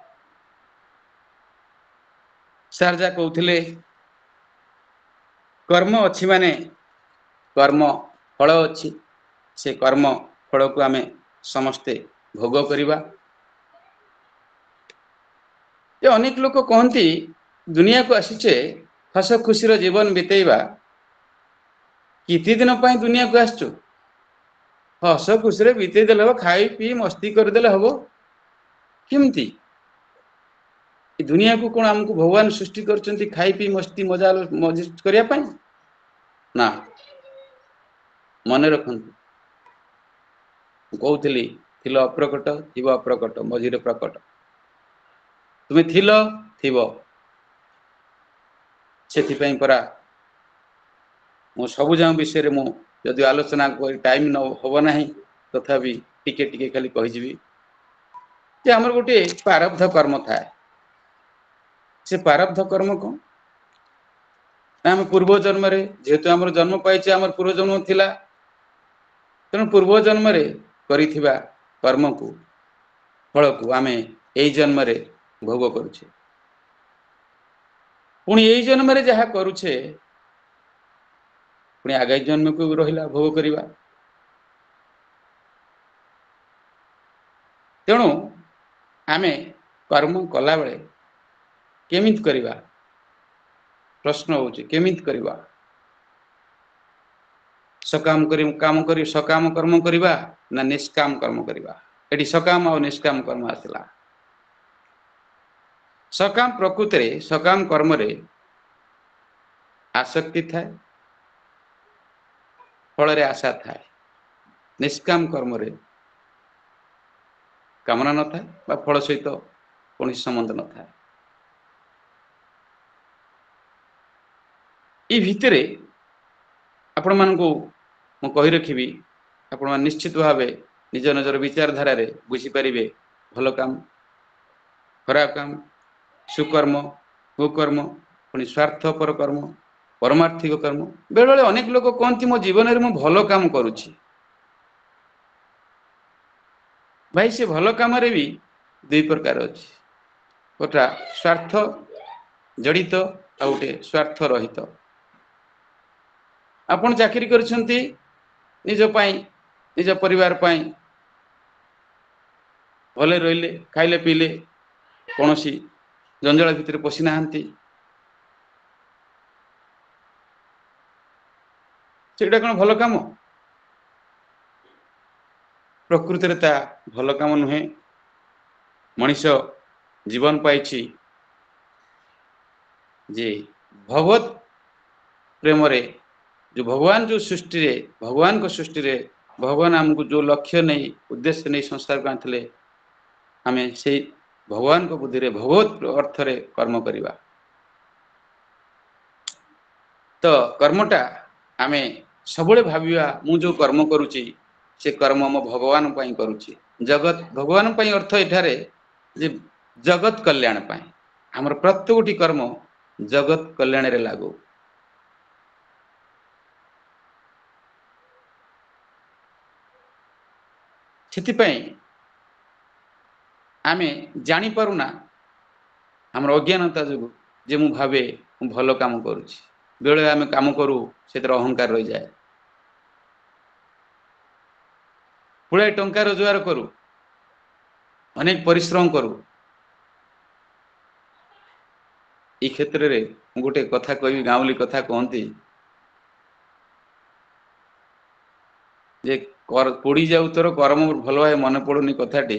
सारजा कहते कर्म अच्छी माने कर्म फल अच्छी, से कर्म फल को आमे समस्ते भोग करिबा। ये अनेक लोक कहती दुनिया को आसीचे हस खुशीर जीवन बितेबा। किति दिन पाई दुनिया को आसचु, हस खुशी बिते देले हम, खाई पी मस्ती करदेले हम। केमती दुनिया को कौन आमको भगवान सृष्टि करचंती खाई पी मस्ती मजा मजिद करिया पाई ना। मन रखंतु कहूली थिल अप्रकट थिव अप्रकट मझिरे प्रकट। तुम्हें थिल थिव से परा मो सबु जाओ विषय मु जदि आलोचना टाइम न हम ना तथापि टिके टिके खाली कहीजी जे आमर गोटे प्रारब्ध कर्म थाए। से प्रारब्ध कर्म कौन ना आम पूर्व जन्म रे जेहेतु आमर जन्म पाई आमर पूर्व जन्म थिला, तेणु पूर्व जन्म रे करिथिबा कर्म को फल को आमे एई जन्म रे भोग करुछे। पुणी एई जन्म रे जहा करुछे पुणी आगामी जन्म को रहिला भोग करिबा। तेणु आमे कर्म कला बेले केमित करिबा, प्रश्न होउछे केमित करिबा। सकाम करी सकाम कर्म करिबा ना निष्काम कर्म करिबा। एटी सकाम और निष्काम कर्म आसला। सकाम प्रकृति रे सकाम कर्म रे आसक्ति थाए, फल रे आशा थाए। निष्काम कर्म रे कामना न थाए बा फल सहित कौन संबंध न थाए। ये भितरे आपण मानकु मु कहि रखिबी, आपण मान निश्चित भावे निज निजर विचारधारा बुझीपारे भल काम खराब काम सुकर्म कुकर्म पुणी स्वार्थपर कर्म परमार्थिक कर्म बेले बेले अनेक लोक कहते मो जीवन में मु भल काम करुछि भाई से भल काम भी दुई प्रकार अच्छी गोटा स्वार्थ जड़ित आ गोटे स्वार्थ रहित आपण चाकरी करछंती निज पाई निज परिवार पाई भले रहिले खाइले पीले कौनसी जंजाल भितर पशि नाहांती सेटा कौन भल काम प्रकृति रे ता भल काम नुहे मनीष जीवन पाइछि जे भगवत प्रेम रे जो भगवान जो सृष्टि रे भगवान को सृष्टि रे भगवान हमको जो लक्ष्य नहीं उद्देश्य नहीं संसार को आंथले हमें से भगवान को बुद्धि रे भगवत अर्थ रे कर्म करिवा तो कर्मटा आमे सबले भाबिवा मु जो कर्म करूची से कर्म मो भगवान पई करूची जगत भगवान पई अर्थ एठारे जे जगत कल्याण पई हमर प्रत्येकटी कर्म जगत कल्याण रे लागू सेति पई आमे जानी पारुना हमर अज्ञानता जो जे मु भावे मु भलो काम करूची बेले आमे काम करू सेतर अहंकार रही जाए पुळे टंका रोजगार करू अनेक परिश्रम करू ई क्षेत्र रे गोटे कथा कहबी गाँवली कथा कहती जे पोड़ी जाऊ तोर कर्म भल भाई मन पड़ुनी कथाटी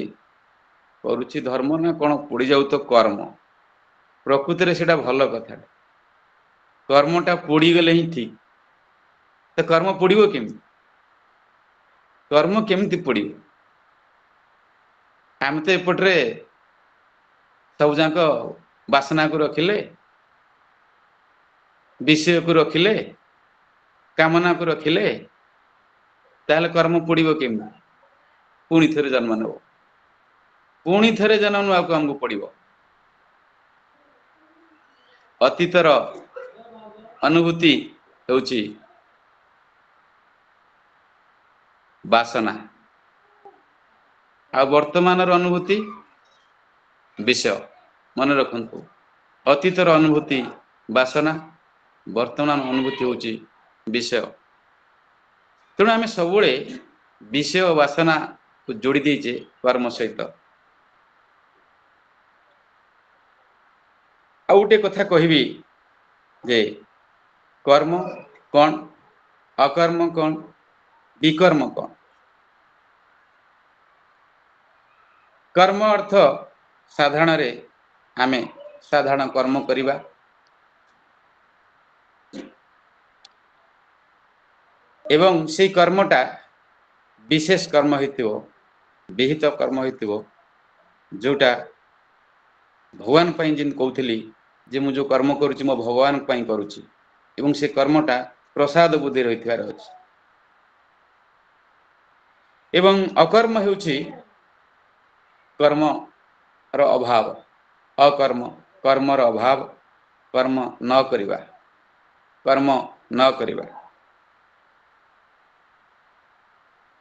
करुची धर्म ना कौन पोड़ी जाऊ तो कर्म प्रकृति रे सेटा भल कथा कर्मटा पोड़ी गले ही ठीक तो कर्म पोड़िबो केमि कर्म केमति पोड़िबो आम तो एपटे सब जाक वासना को रखिले विषय को रखिले कामना को रखिले ताले कर्म पोड़िबो केमि पुणी थरे जन्म नब पुणी थरे जन्म नवा हमको पड़िबो अतीतर अनुभूति होची वासना आ वर्तमान अनुभूति विषय मन रखंतु अतीतर अनुभूति वासना वर्तमान अनुभूति होची विषय तेणु आम सब विषय वासना को जोड़ी दीचे कर्म सहित आ गोटे कथा कहबी जे कर्म कौन अकर्म कौन विकर्म कौन कर्म अर्थ साधारण रे आमे साधारण कर्म करिबा एवं से कर्मटा विशेष कर्म हेतिबो विहित कर्म हेतिबो जोटा भगवान पई जिन कहउथली जे मु जो कर्म करूची मो भगवान पई करूची एवं से कर्मटा प्रसाद बुद्धि रहिथार अछि एवं अकर्म हेउची कर्म रो अभाव अकर्म कर्म रो अभाव कर्म न करिबा कर्म न करिबा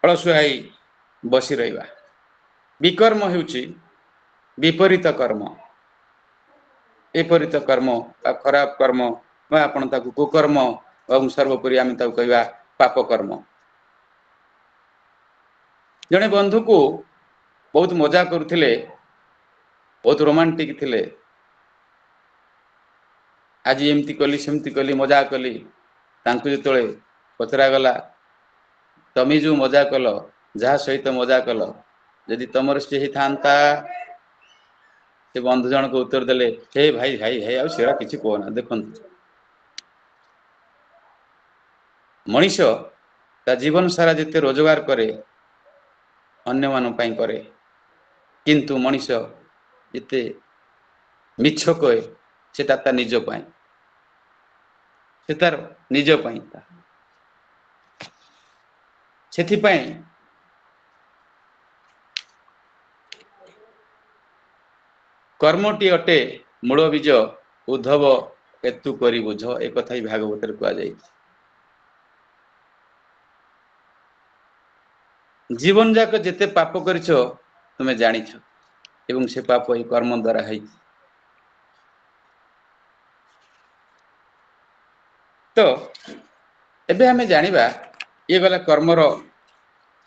अलसुआई बसी रहिबा विकर्म हेउची विपरीत कर्म विपरीत कर्म खराब कर्म आपण ताकू कुकर्म और सर्वोपरि आम ताकू कहवा पाप कर्म जड़े बंधु को बहुत मजा करुले बहुत रोमांटिक थिले आज एमती कली सेमती कली मजा कली तांकु जो पचरा गला तमे जो मजा कल जहा सहित मजा कल यदि तुम से था से बंधु जन को उत्तर देले हे भाई भाई भाई आ सेरा किसी कहना देखु मनीष ता जीवन सारा जिते रोजगार करे अन्य मान पाई करे किंतु मनीष जिते मिछ कहे से ता निज पाई से तार निज पाई सेथिपाई कर्मटी अटे मूल बीज उद्धव हेतु करी बुझ एक कथा ही भागवत कहुई। जीवन जाक जेते पाप करिछ तुमे जानिछ एवं से पाप ही कर्म द्वारा है। तो एबे हमें जानिबा ये गला कर्मर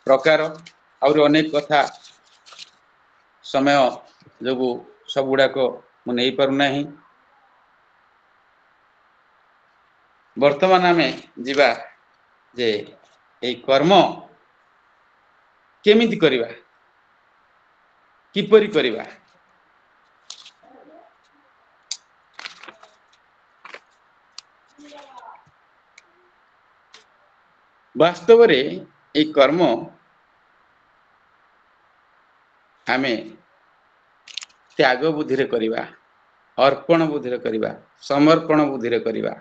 प्रकार और अनेक कथा समय जो सब गुड़ाक मुझे पारना। वर्तमान आमे जीवा जे ए कर्म केमिति करिबा किपरि करिबा। वास्तव रे ए कर्म आमे त्याग बुद्धि रे करिबा, अर्पण बुद्धि रे करिबा, समर्पण बुद्धि रे करिबा,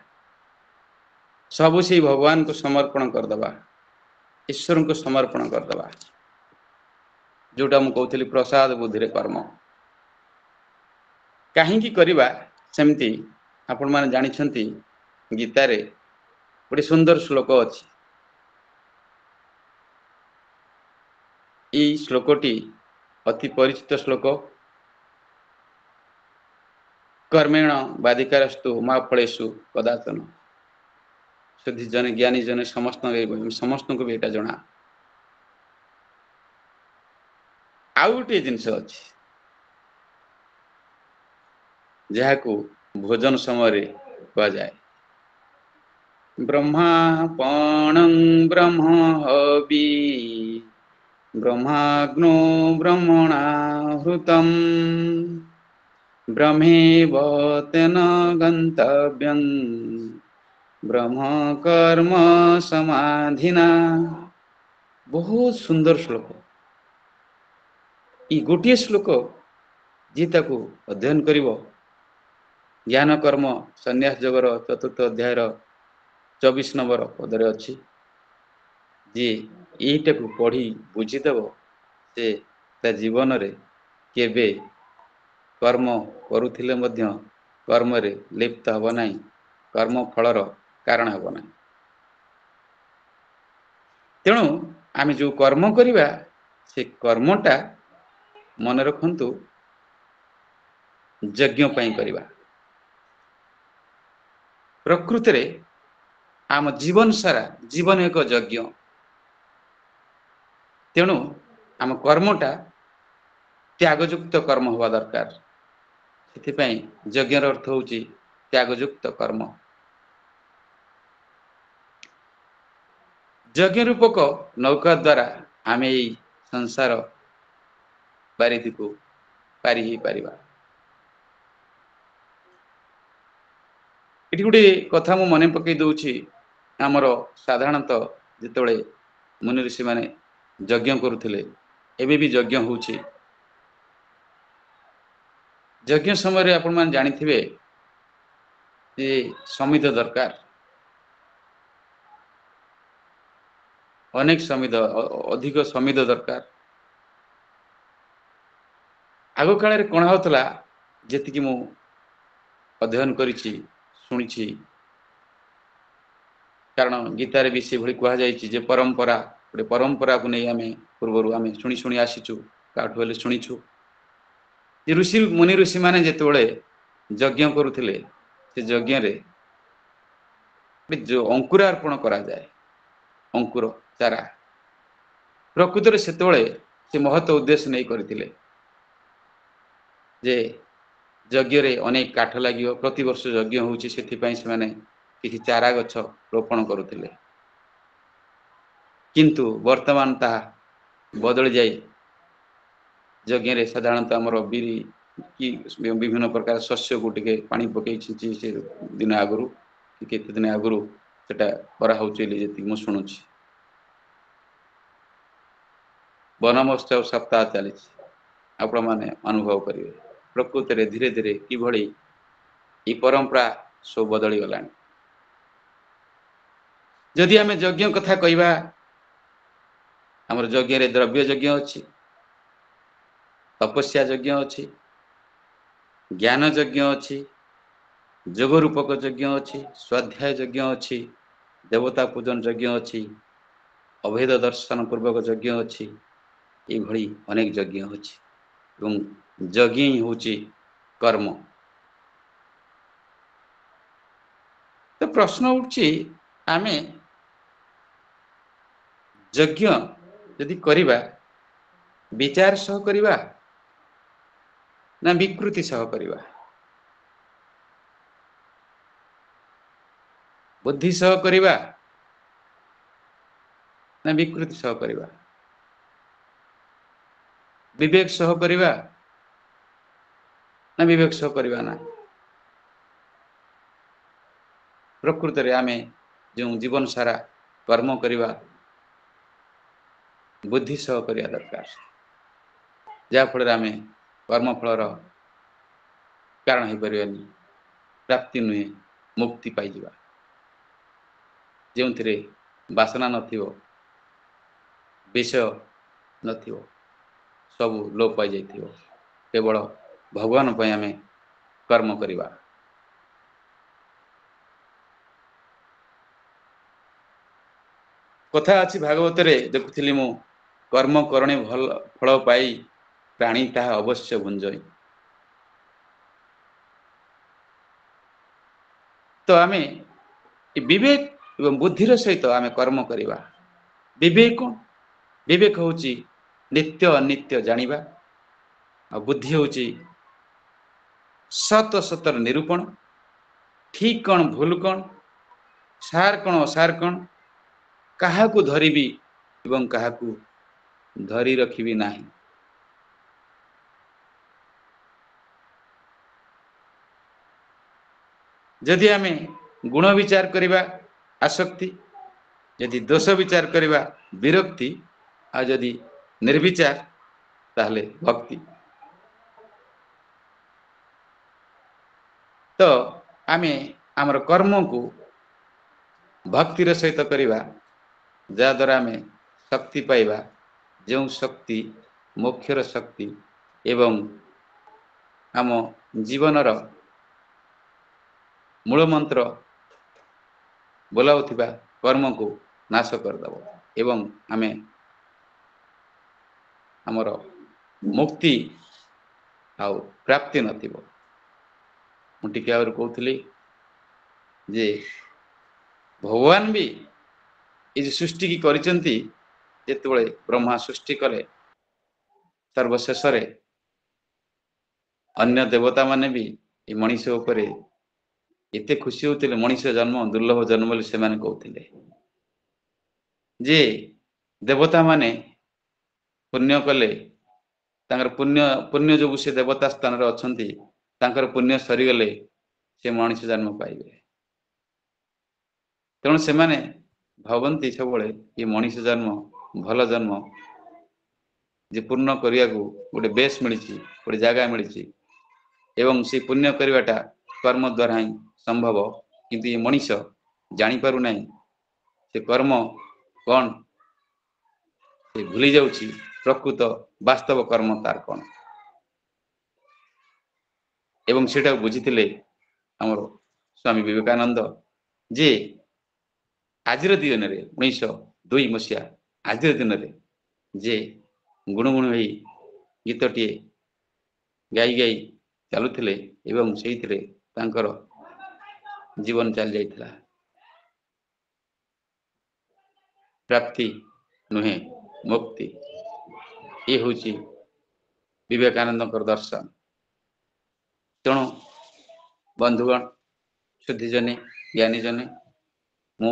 सबु से भगवान को समर्पण कर दबा, ईश्वर को समर्पण कर दबा। जोटा मु कहउतली प्रसाद बुद्धि रे कर्म काहींकी करिबा सेमती आपण माने जानि छंती। गीता रे गोटे सुंदर श्लोक अछि। ई श्लोकटी अति परिचित श्लोक। कर्मेण बाधिकारस्तु मा फलेषु कदाचन। शुद्धि जन ज्ञानी जन समस्त को भी एटा जना। आउ गोटे जिनस अछि जहाकू भोजन समय कह जाए ब्रह्मापणं ब्रह्म हवि ब्रह्माग्नो ब्रह्मणाहृतम् ब्रह्मेव तेन गन्तव्यं ब्रह्म कर्म समाधिना। बहुत सुंदर श्लोक। ई गोटे श्लोक जी ताकू अध्ययन करिवो ज्ञान कर्म संन्यास जगर चतुर्थ अध्याय 24 नंबर पदरे अच्छी। जी यहीटा को पढ़ी बुझीदेव से ता जीवन रे केबे कर्म करुथिले मध्य कर्म रे लिप्त हब नहीं, कर्म फलर कारण हब नहीं। तेणु आमे जो कर्म करिबा से कर्मटा मन रखंतु यज्ञ पई करिबा। प्रकृति रे आम जीवन सारा जीवन एक यज्ञ। तेणु आम कर्मटा त्यागयुक्त कर्म हवा दरकार। सेथिपई यज्ञर अर्थ होची त्यागयुक्त कर्म। यज्ञ रूपक नौका द्वारा आमे ई संसार बारिधि को पारी ही पारिबा। एटी गुटे कथा मु मने पकई दउछि। आमर साधारणतः जितबळे मुनि ऋषि माने यज्ञ करुथिले एबे भी यज्ञ होउछि। यज्ञ समय रे आपण मान जानिथिबे जे समिध दरकार। अनेक समिध अधिक समिध दरकार। आगो काल रे कोन होतला जेतिकी मु अध्ययन करिछि सुनिछि। कारण गीता रे भी से भली कहा जायछि जे परंपरा गोटे परंपरा को नहीं आमे पूर्वरु आमे सुनी सुनी आसीछु काठु हेले सुनिछु जे ऋषि मुनि ऋषि माने जेतबळे यज्ञ करुथिले से यज्ञ रे जो अंकुरार्पण करा जाए अंकुर चारा प्रकृति रे सेतबळे से महत उद्देश्य नहीं करथिले जे यज्ञ रे अनेक काठ लागियो प्रति वर्ष यज्ञ होउछि सेथि पई से माने किछि चारा गछ रोपण करुथिले। किंतु वर्तमान ता बदल जाए यज्ञ रे साधारणतः हमर बिरी कि विभिन्न प्रकार शस्य को टिके पानी पकई छिंची से दिन आगुरु कि केते दिन आगुरु सेटा करा होउछि जेति मु सुनुछि। वन महोत्सव सप्ताह चली आपण माने अनुभव करिवे प्रकृति रे धीरे धीरे कि भली ई परंपरा सब बदली गलानी। जदि आमे यज्ञ कथा कहिबा हमर यज्ञ रे द्रव्य यज्ञ अछि, तपस्या यज्ञ अछि, ज्ञान यज्ञ अच्छी, जोग रूपक यज्ञ अच्छी, स्वाध्याय यज्ञ अच्छी, देवता पूजन यज्ञ अच्छी, अभेद दर्शन पूर्वक यज्ञ अच्छी, ये अनेक यज्ञ अच्छी। यज्ञ ही होची कर्म। तो प्रश्न उठी आमे यज्ञ यदि करिबा विचार सह करिबा ना विकृति सह करिबा, बुद्धि सह करिबा ना विकृति सह करिबा, विवेक सह करिबा ना विवेक सह करिबा ना। प्रकृत रे आमे जो जीवन सारा कर्म करिबा बुद्धि सह करिया दरकार, जा फल आमे कर्म फलर कारण हो पारिबानी, प्राप्ति नुहे मुक्ति पाई जिबा। जोंथिरे वासना नथिबो, विषय नथिबो, सब लोप पाई जाइथिबो, केवल भगवान पय आमे कर्म करिबा। कथा अछि भागवत रे देखुथिली मु, कर्म करणे भल फल पाई प्राणी ताहा अवश्य भुंजई। तो आमे विवेक एवं बुद्धिर सहित आमे कर्म करिबा। विवेक कौन? विवेक होची नित्य अनित्य जानिबा, आ बुद्धि होची सत सतर निरूपण, ठीक कौन भूल कौन, सार कौन असार कौन, काहाकू धरिबी एवं काहाकू धरी रखिबी नाही। यदि आमे गुण विचार करिबा आसक्ति, यदि दोष विचार करिबा विरक्ति, आ यदि निर्विचार ताहले भक्ति। तो आमे आमर कर्म को भक्तिर सहित करिबा, जा द्वारा आमे शक्ति पाइबा, जो शक्ति मोक्षर शक्ति एवं आम जीवनर मूल मंत्र बोलाउथिबा कर्म को नाश करदब एवं आमे आमर मुक्ति आउ प्राप्ति नथिबो। मु टिके आउर कहउथली जे भगवान भी ये सृष्टि की करिसंती, जेतेबेले ब्रह्मा सृष्टि कले सर्वशेष रे अन्य देवता माने भी ये मनीष उपरे एते खुशी होते, मनीष जन्म दुर्लभ जन्म बोली से माने कहते जे देवता माने पुण्य कले, तांकर पुण्य पुण्य जो से देवता स्थान रे अछंती, तांकर पुण्य सरी गले से मनीष जन्म पाइबे। तेणु से माने भावंती सब ये मनीष जन्म भल जन्म जे पूर्ण करिया को गोटे बेस मिली, गोटे जगह मिली, एवं से पुण्य करवाटा कर्म द्वारा ही संभव। किंतु ये मनीष जानी पारु नहीं से कर्म कौन, से भूली जाउची प्रकृत वास्तव कर्म तार कौन। एवं सेटा बुझीथिले हमर स्वामी विवेकानंद जे आजिर दिन रे 1902 मसीहा आजिर दिन रे जे गुणगुण होई गीतटी गाई गाई चलुथिले एवं सेइथिरे तांकर जीवन चल जाइथिला। प्राप्ति नुहे मुक्ति, ये होची विवेकानंद दर्शन। तेणु बंधुगण, शुद्धि जने ज्ञानी जने, मु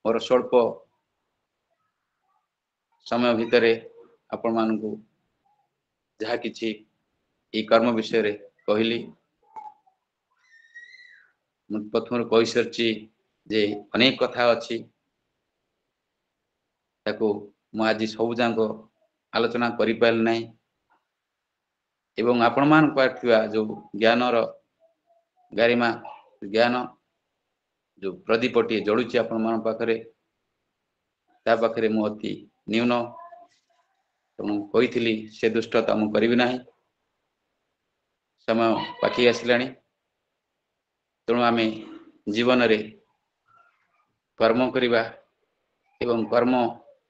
मोर स्वल्प समय भितरे आपण मानकु जहा किछि ई कर्म विषय रे कहली। प्रथम कही सारी जे अनेक कथा अच्छी, ताको मु आज सब जाक आलोचना करि पाइल नाही, एवं आपण मान पाथिबा जो ज्ञानर गारिमा ज्ञान जो प्रदीपटी जलुची आपण मान पाखरे, ता पाखरे मु अति न्यून, तेणु कही से दुष्टता मु करिबि नाही। समय पाखी आसिलाणी तेणु आम जीवन रे कर्म करिबा एवं कर्म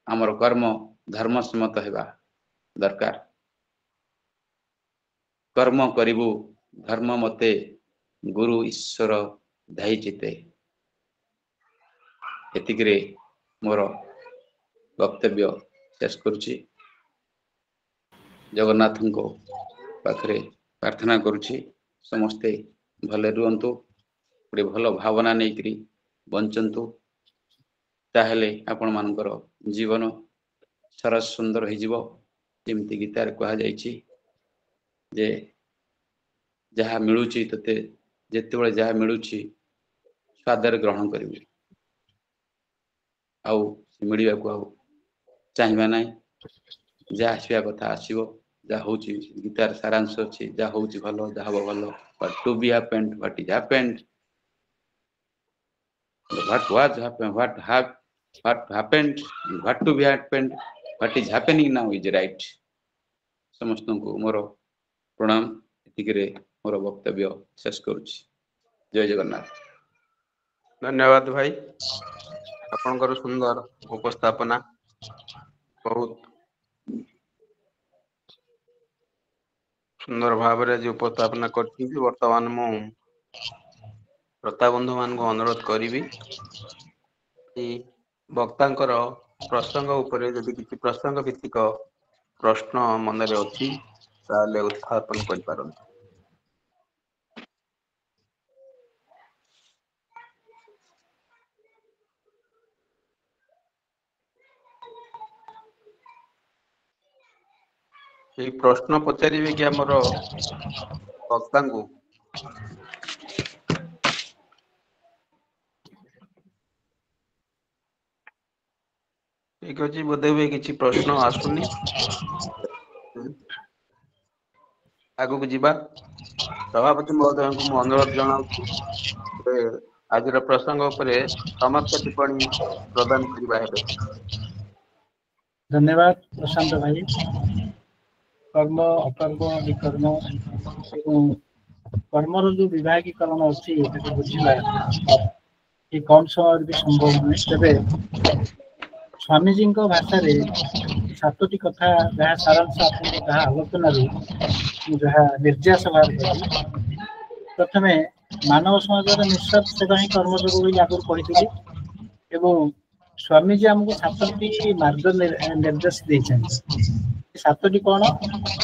आमर कर्म धर्म सम्मत हेबा दरकार। कर्म करिबु धर्म मते गुरु ईश्वर दाई चिते एतिकरे मोर वक्तव्य शेष करुछि। जगन्नाथ को पाखरे प्रार्थना करुछि समस्ते भले रुहंतु गोटे भल भावना नहीं बंचंतु ताहेले आपण मानकर जीवन सरस सुंदर हो जमती गीतार कहा जाइछि जे जहाँ मिलुछि तते जेतेबेले जहाँ मिलुछि स्वादर ग्रहण करिबु आउ मिलिया को आउ चाहिबा नै जहाँ आसवा कथा आसो जहाँ हूँ गीतार सारांश अच्छी जहाँ हूँ भल जहाँ हम भल what to be happened what is happened what was happened what happened what to be happened what is happening now is right. समस्त को मोर प्रणाम एतिकरे मोर वक्तव्य शेष करुछि। जय जगन्नाथ। धन्यवाद भाई आपनकर सुंदर उपस्थापना बहुत सुंदर भाव में उपस्थापना कर बर्तमान मु श्रोता बंधु मान को अनुरोध करी वक्तांकर प्रसंग उपरे यदि किसी प्रसंग भित्तिक प्रश्न मन रे अछि ताले उत्थापन कर पारंत। ये प्रश्न पचारे कि आमर वक्ता को ठीक अच्छे बोधे हुए किसी प्रश्न आसुनी आगु जीवा। सभापति महोदय को मु अनुरोध जनाऊँ आज प्रसंग उपरे समस्त टिप्पणी प्रदान करबा हेबे। धन्यवाद प्रशांत भाई। कर्म अकर्म विकर्म एवं कर्मर जो विभागीकरण अच्छी बुझा ये कम समय भी संभव नुहे। तेरे स्वामीजी भाषा रे 7टी कथा जहाँ सारांश जहाँ आलोचना जहाँ निर्यास बाहर करी प्रथमे मानव समाज निस्वार्थ सेवा ही कर्मयोग बोली आगुरी कही एवं स्वामीजी आमको 7टी मार्ग निर्देश देते 7टी कौन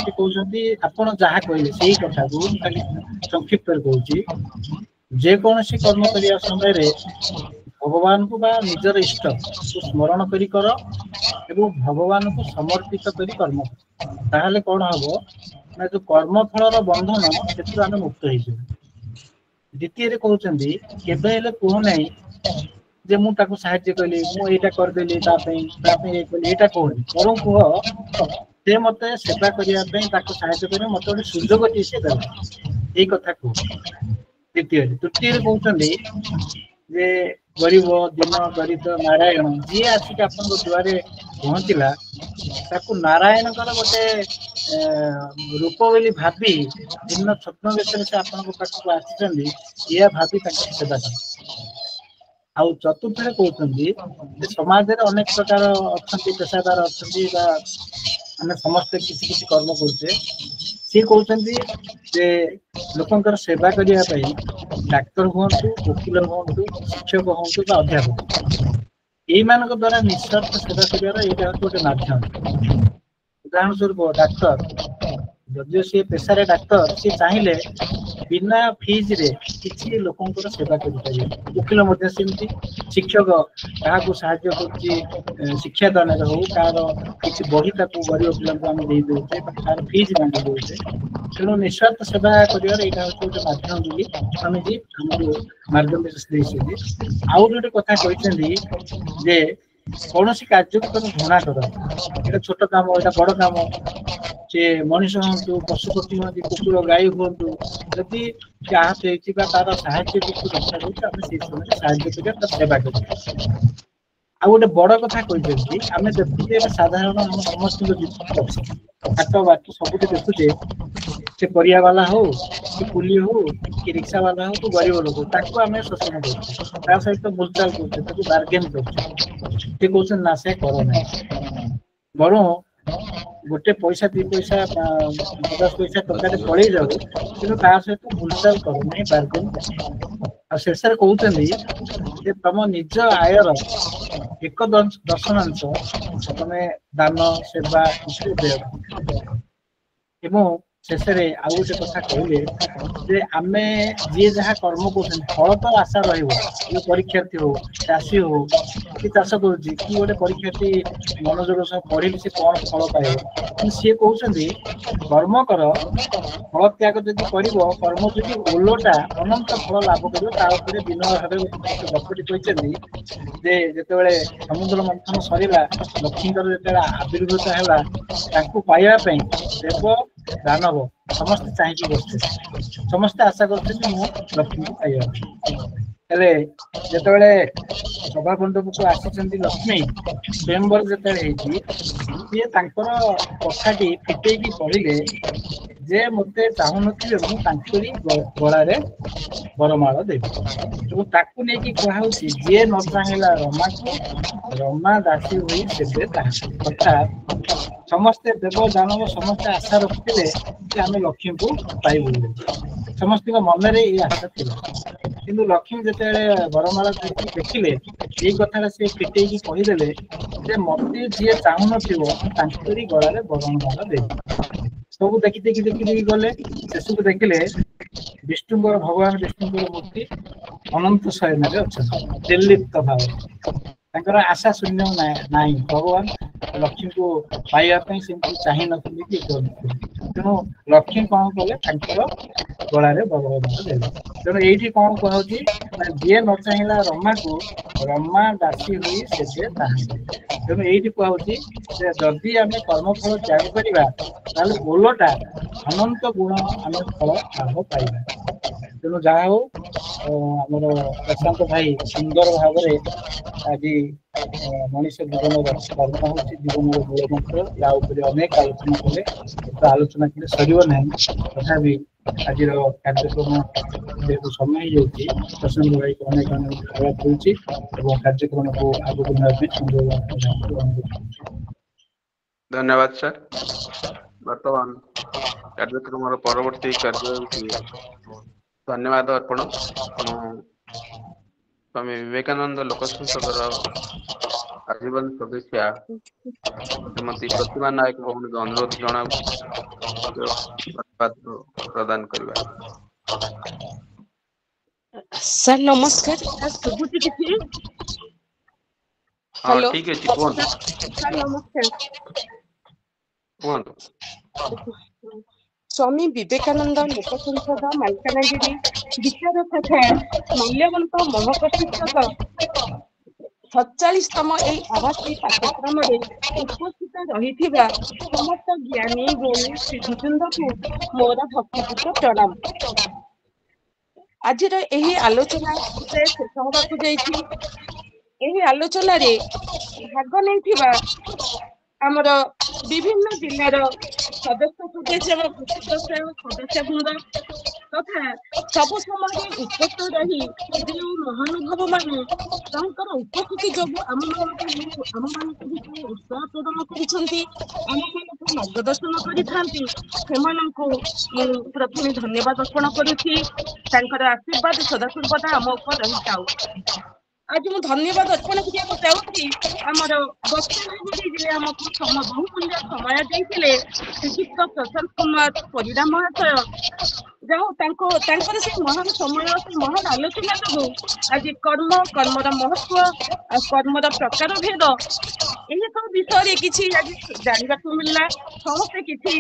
कहते आपड़ जहाँ कहले से ही कथा को खाली संक्षिप्त कहूँ जेकोसी कर्म करने समय भगवान को बा निजर इष्ट को स्मरण करी कर एवं भगवान को समर्पित करी कर्म ताहले कौन हम ना जो कर्म फलर बंधन से आम मुक्त हो। द्वितीय कहते केवे कह ना जे मु ताको साहाय्य कली मु एटा कर देली ता पे एटा कहनी बरं कह से मत सेवा करने साहाय्य कर मत गोटे सुजोग टी से यही कथा कह। द्वितीय तृतीय कहते जे गरीब दिन दरिद्र नारायण जी आसिक आप दुआरे पहुँचला ताकू नारायण गोटे रूप बोली भावी दिन स्वप्न बेस से आपण पाखक आसी भावी सेवा कर। चतुर्थ कहते समाज में अनेक प्रकार अच्छा पेशादार अच्छा आम समस्ते किसी किसी कर्म करते सी कहते जे लोकंर सेवा करने डाक्तर हूँ वकिल हूँ शिक्षक हूँ अध्यापक यही द्वारा निस्वार्थ सेवा कर गोटे माध्यम। उदाहरण स्वरूप डाक्तर जदि सी पेशारे डाक्तर सी चाहिए बिना फीज रे किसी लोकंर सेवा करें। वकिल सेमती शिक्षक क्या साहाय्य कर शिक्षा दान हो किसी बही गरीब पिला दे तार फीज बांटी दे तेणु निस्वार्थ सेवा कर गोटे माध्यम बोली स्वामीजी आमको मार्गदर्शन देते। आउ गोटे कथा कहते जे कौन कार्य को तुम घृणा कर ये छोट काम यहाँ बड़ काम सी मनीष हूँ पशु पक्षी हूँ कुकुर गाई हूँ जदि आहत हो तार साहाय्य दरकार होती समय साहाय्य कर सेवा कर। आ गोटे बड़ कथा कहते आम देखुचे साधारण आम समस्त हाट बाट सब देखुचे से परिया वाला हो कि कुली हो कि रिक्शा वाला हो कि गरीब लोक ताको आम शोषण कर सहित बोलचाल कर बार्गेन कर ना से कर ना बर गोटे पैसा 2 पैसा 50 पैसा टका पड़े जाऊ कि सहित बोलचाल कर ना बार्गेन कर शेष कहते तुम निज आयर 1/10 तमें दान सेवा एवं शेष आउ गोटे कथा कहले जे आमे जी जहाँ कर्म कर फल तो आशा रही परीक्षार्थी हो चाषी हो कि चाष कर गोटे परीक्षार्थी मनोजोग सह पढ़े से कौन फल पाए सी कहते कर्म कर फल त्याग जदि कर कर्म जदि ओलटा अनंत फल लाभ कर विनय भाव गपटी कहते जे समुद्र मंथन सरला लक्ष्मी जो आविर्भूत है पाइबापी देव दानव समस्त चाहिए बसते समस्त आशा करते लक्ष्मी को पाइबा जिते सभा मंडप को आसी लक्ष्मी स्वयंवर जिते कथाटी फिटे कहले जे मते चाहू नी गलारे बरमाल देवी नहीं कहुँ जी न चाहला रमा को रमा दासी हुई देवे अर्थात समस्ते देव दानव समस्ते आशा रखते कि आम लक्ष्मी को पाइबू समस्त मन में ये आशा थी कि लक्ष्मी जिते बरमाला देखिले ये कथा से फिटे कहीदे मत जी चाहू नी गलार बरमाला देवी सब देखी देखी देखी देखी गले शेष को देखिले विष्णुंर भगवान विष्णुंर मूर्ति अनंत शयन अच्छा निर्लिप्त भाव आशा शून्य ना भगवान लक्ष्मी को पाइबापी से चाह नी तेणु लक्ष्मी कौन कले गलार बरमाला देवी तेणु ये कौन कहूँ जी न चाहला रमा को रमा दासी हुई से तेणु ये कहूँ जदि आम कर्मफल त्याग करवा ओलटा अनंत गुण आम फल लाभ पाइबा तेणु जहा हो आमर प्रशांत भाई सुंदर भाव आज मनीष जीवन कर्म हूँ जीवन मूल मंत्र या अनेक आलोचना कले आलोचना कले सरना तथा आज कार्यक्रम जेहतु समय हो प्रशांत भाई को अनेक अनेक धन्यवाद दूसरी कार्यक्रम को आगे धन्यवाद सर। बर्तमान कार्यक्रम परवर्ती कार्य धन्यवाद अर्पण स्वामी विवेकानंद लोक संसद आजीवन सदस्या श्रीमती प्रतिभा नायक भवन को अनुरोध जनाऊ प्रदान करवा। सर नमस्कार सुबुति किछि हां ठीक है सर नमस्कार कोन स्वामी विवेकानंद लोक संसद मालकानगिरी विचार तथा मूल्यवंत महकशिक्षक 47तम एई आवासीय पाठ्यक्रम उपस्थित रही समस्त ज्ञानी गुणी सिद्धुचंद को मोर भक्तिपूत प्रणाम। आज आलोचना शेष होबाकु जाइछि आलोचना रे भाग नहीं आमर विभिन्न जिलार सदस्य सदस्य वृंद तथा सब समय उपस्थित रही जो महानुभव मान उपस्थिति जो आम उत्साह प्रदान कर मार्गदर्शन कर प्रथम धन्यवाद अर्पण करुच्ची आशीर्वाद सदासर्वदा आम उपर रही था। आज मुझे धन्यवाद अर्पण करने चाहूँगी आमर बक्सर जिले आमको बहुमूल्य समय देते श्रीयुक्त प्रशांत कुमार परिड़ा महाशय जहाँ से महान समय से महान आलोचना जो आज कर्मर महत्व कर्मर प्रकार भेद यही सब विषय किसी आज जानवा मिलला समस्ते किसी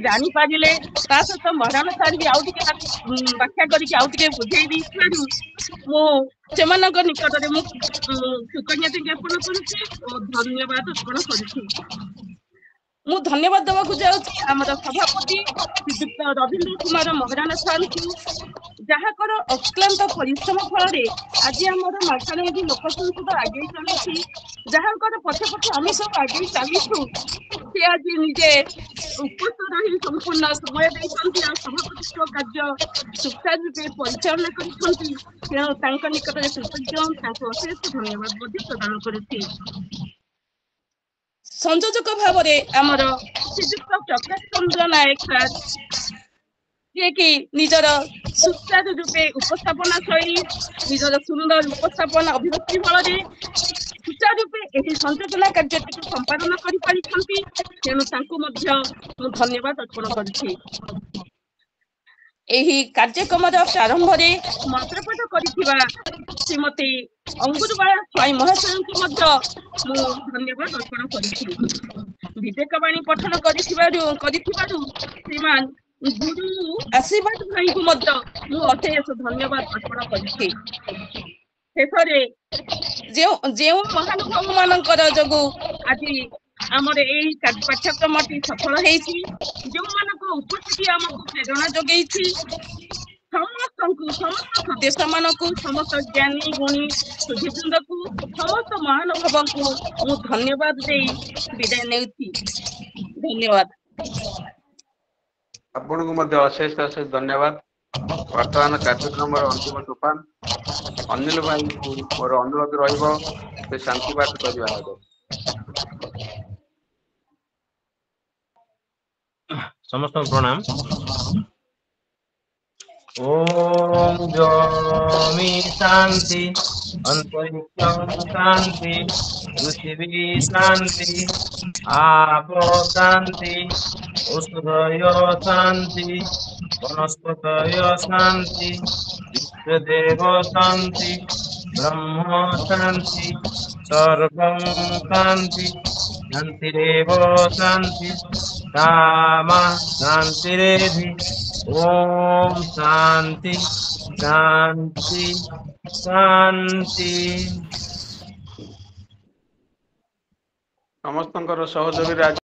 जानी पारे सहित महाराण सार भी आउ व्याख्या करके बुझे से निकट में कृतज्ञता ज्ञापन कर धन्यवाद अर्पण कर मु धन्यवाद देवाक जाऊँगी आम सभापति श्रीयुक्त रवीन्द्र कुमार महाराणा सार को जहाँ अक्लांत परिश्रम फल आज आम मालकानगिरी लोक संसद आगे चलुची ଯାହାଙ୍କର ପଛେ ପଛେ ଆମେ ସବୁ ଆଗେଇ ଚାଲିଛୁ ସେ ଆଜି ନିଜେ ଉପସ୍ଥିତ ରହି ସମ୍ପୂର୍ଣ୍ଣ ସମୟ ଦେଇଛନ୍ତି ଆଉ ସଭାପତିତ୍ୱ କାର୍ଯ୍ୟ ସୁଚାରୁ ରୂପେ ପରିଚାଳନା କରିଛନ୍ତି। ତେଣୁ ତାଙ୍କ ନିକଟରେ କୃତଜ୍ଞ ତାଙ୍କୁ ଅଶେଷ ଧନ୍ୟବାଦ ମଧ୍ୟ ପ୍ରଦାନ କରୁଛି। ସଂଯୋଜକ ଭାବରେ ଆମର ଶ୍ରୀଯୁକ୍ତ ପ୍ରକାଶ ଚନ୍ଦ୍ର ନାୟକ ସାର୍ ଯିଏକି ନିଜର ସୁଚାରୁ ରୂପେ ଉପସ୍ଥାପନା ଶୈଳୀ ନିଜର ସୁନ୍ଦର ଉପସ୍ଥାପନା ଅଭିବ୍ୟକ୍ତି ଫଳରେ ସୁଚାରୁ ରୂପେ ଏହି ସଂଯୋଜନା କାର୍ଯ୍ୟଟିକୁ ସମ୍ପାଦନ କରିପାରିଛନ୍ତି। ତେଣୁ ତାଙ୍କୁ ମଧ୍ୟ ମୁଁ ଧନ୍ୟବାଦ ଅର୍ପଣ କରୁଛି। ଏହି କାର୍ଯ୍ୟକ୍ରମର ପ୍ରାରମ୍ଭରେ ମନ୍ତ୍ରପାଠ କରିଥିବା ଶ୍ରୀମତୀ ଅଙ୍ଗୁରବାଳା ସ୍ୱାଇଁ ମହାଶୟଙ୍କୁ ମଧ୍ୟ ମୁଁ ଧନ୍ୟବାଦ ଅର୍ପଣ କରୁଛି। ବିବେକବାଣୀ ପଠନ କରିଥିବାରୁ ଶ୍ରୀମାନ ଗୁରୁ ଆଶୀର୍ବାଦ ଭାଇଙ୍କୁ ମଧ୍ୟ ମୁଁ ଅଶେଷ ଧନ୍ୟବାଦ ଅର୍ପଣ କରିଛି। ଶେଷରେ ଯେଉଁ ମହାନୁଭବ ମାନଙ୍କର ଯୋଗୁ ଆଜି ଆମର ଏଇ ପାଠ୍ୟକ୍ରମଟି ସଫଳ ହେଇଛି, ଯେଉଁମାନଙ୍କ ଉପସ୍ଥିତି ଆମକୁ ପ୍ରେରଣା ଯୋଗେଇଛି, ସମସ୍ତଙ୍କୁ ସମସ୍ତ ସଦସ୍ୟ ମାନଙ୍କୁ ସମସ୍ତ ଜ୍ଞାନୀ ଗୁଣୀ ସୁଧୀବୃନ୍ଦକୁ ସମସ୍ତ ମହାନୁଭବଙ୍କୁ ମୁଁ ଧନ୍ୟବାଦ ଦେଇ ବିଦାୟ ନେଉଛି। ଧନ୍ୟବାଦ। ଆପଣଙ୍କୁ ମଧ୍ୟ ଅଶେଷ ଅଶେଷ ଧନ୍ୟବାଦ। ବର୍ତ୍ତମାନ କାର୍ଯ୍ୟକ୍ରମର ଅନ୍ତିମ ସୋପାନ ଅନିଲ ଭାଇଙ୍କୁ ମୋର ଅନୁରୋଧ ରହିବ ସେ ଶାନ୍ତି ପାଠ କରିବା ହେବ। ସମସ୍ତଙ୍କୁ ପ୍ରଣାମ। ओम ज्योमि शांति अंतरिक्षं शांति पृथिवी शांति आपो शांति औषधयो शांति वनस्पतय शांति विश्वदेव शांति ब्रह्म शांति सर्वं शांति शांतिरेव शांति कामा शांतिरेधि। ओम शांति शांति शांति। ସମସ୍ତଙ୍କର ସହଯୋଗୀରେ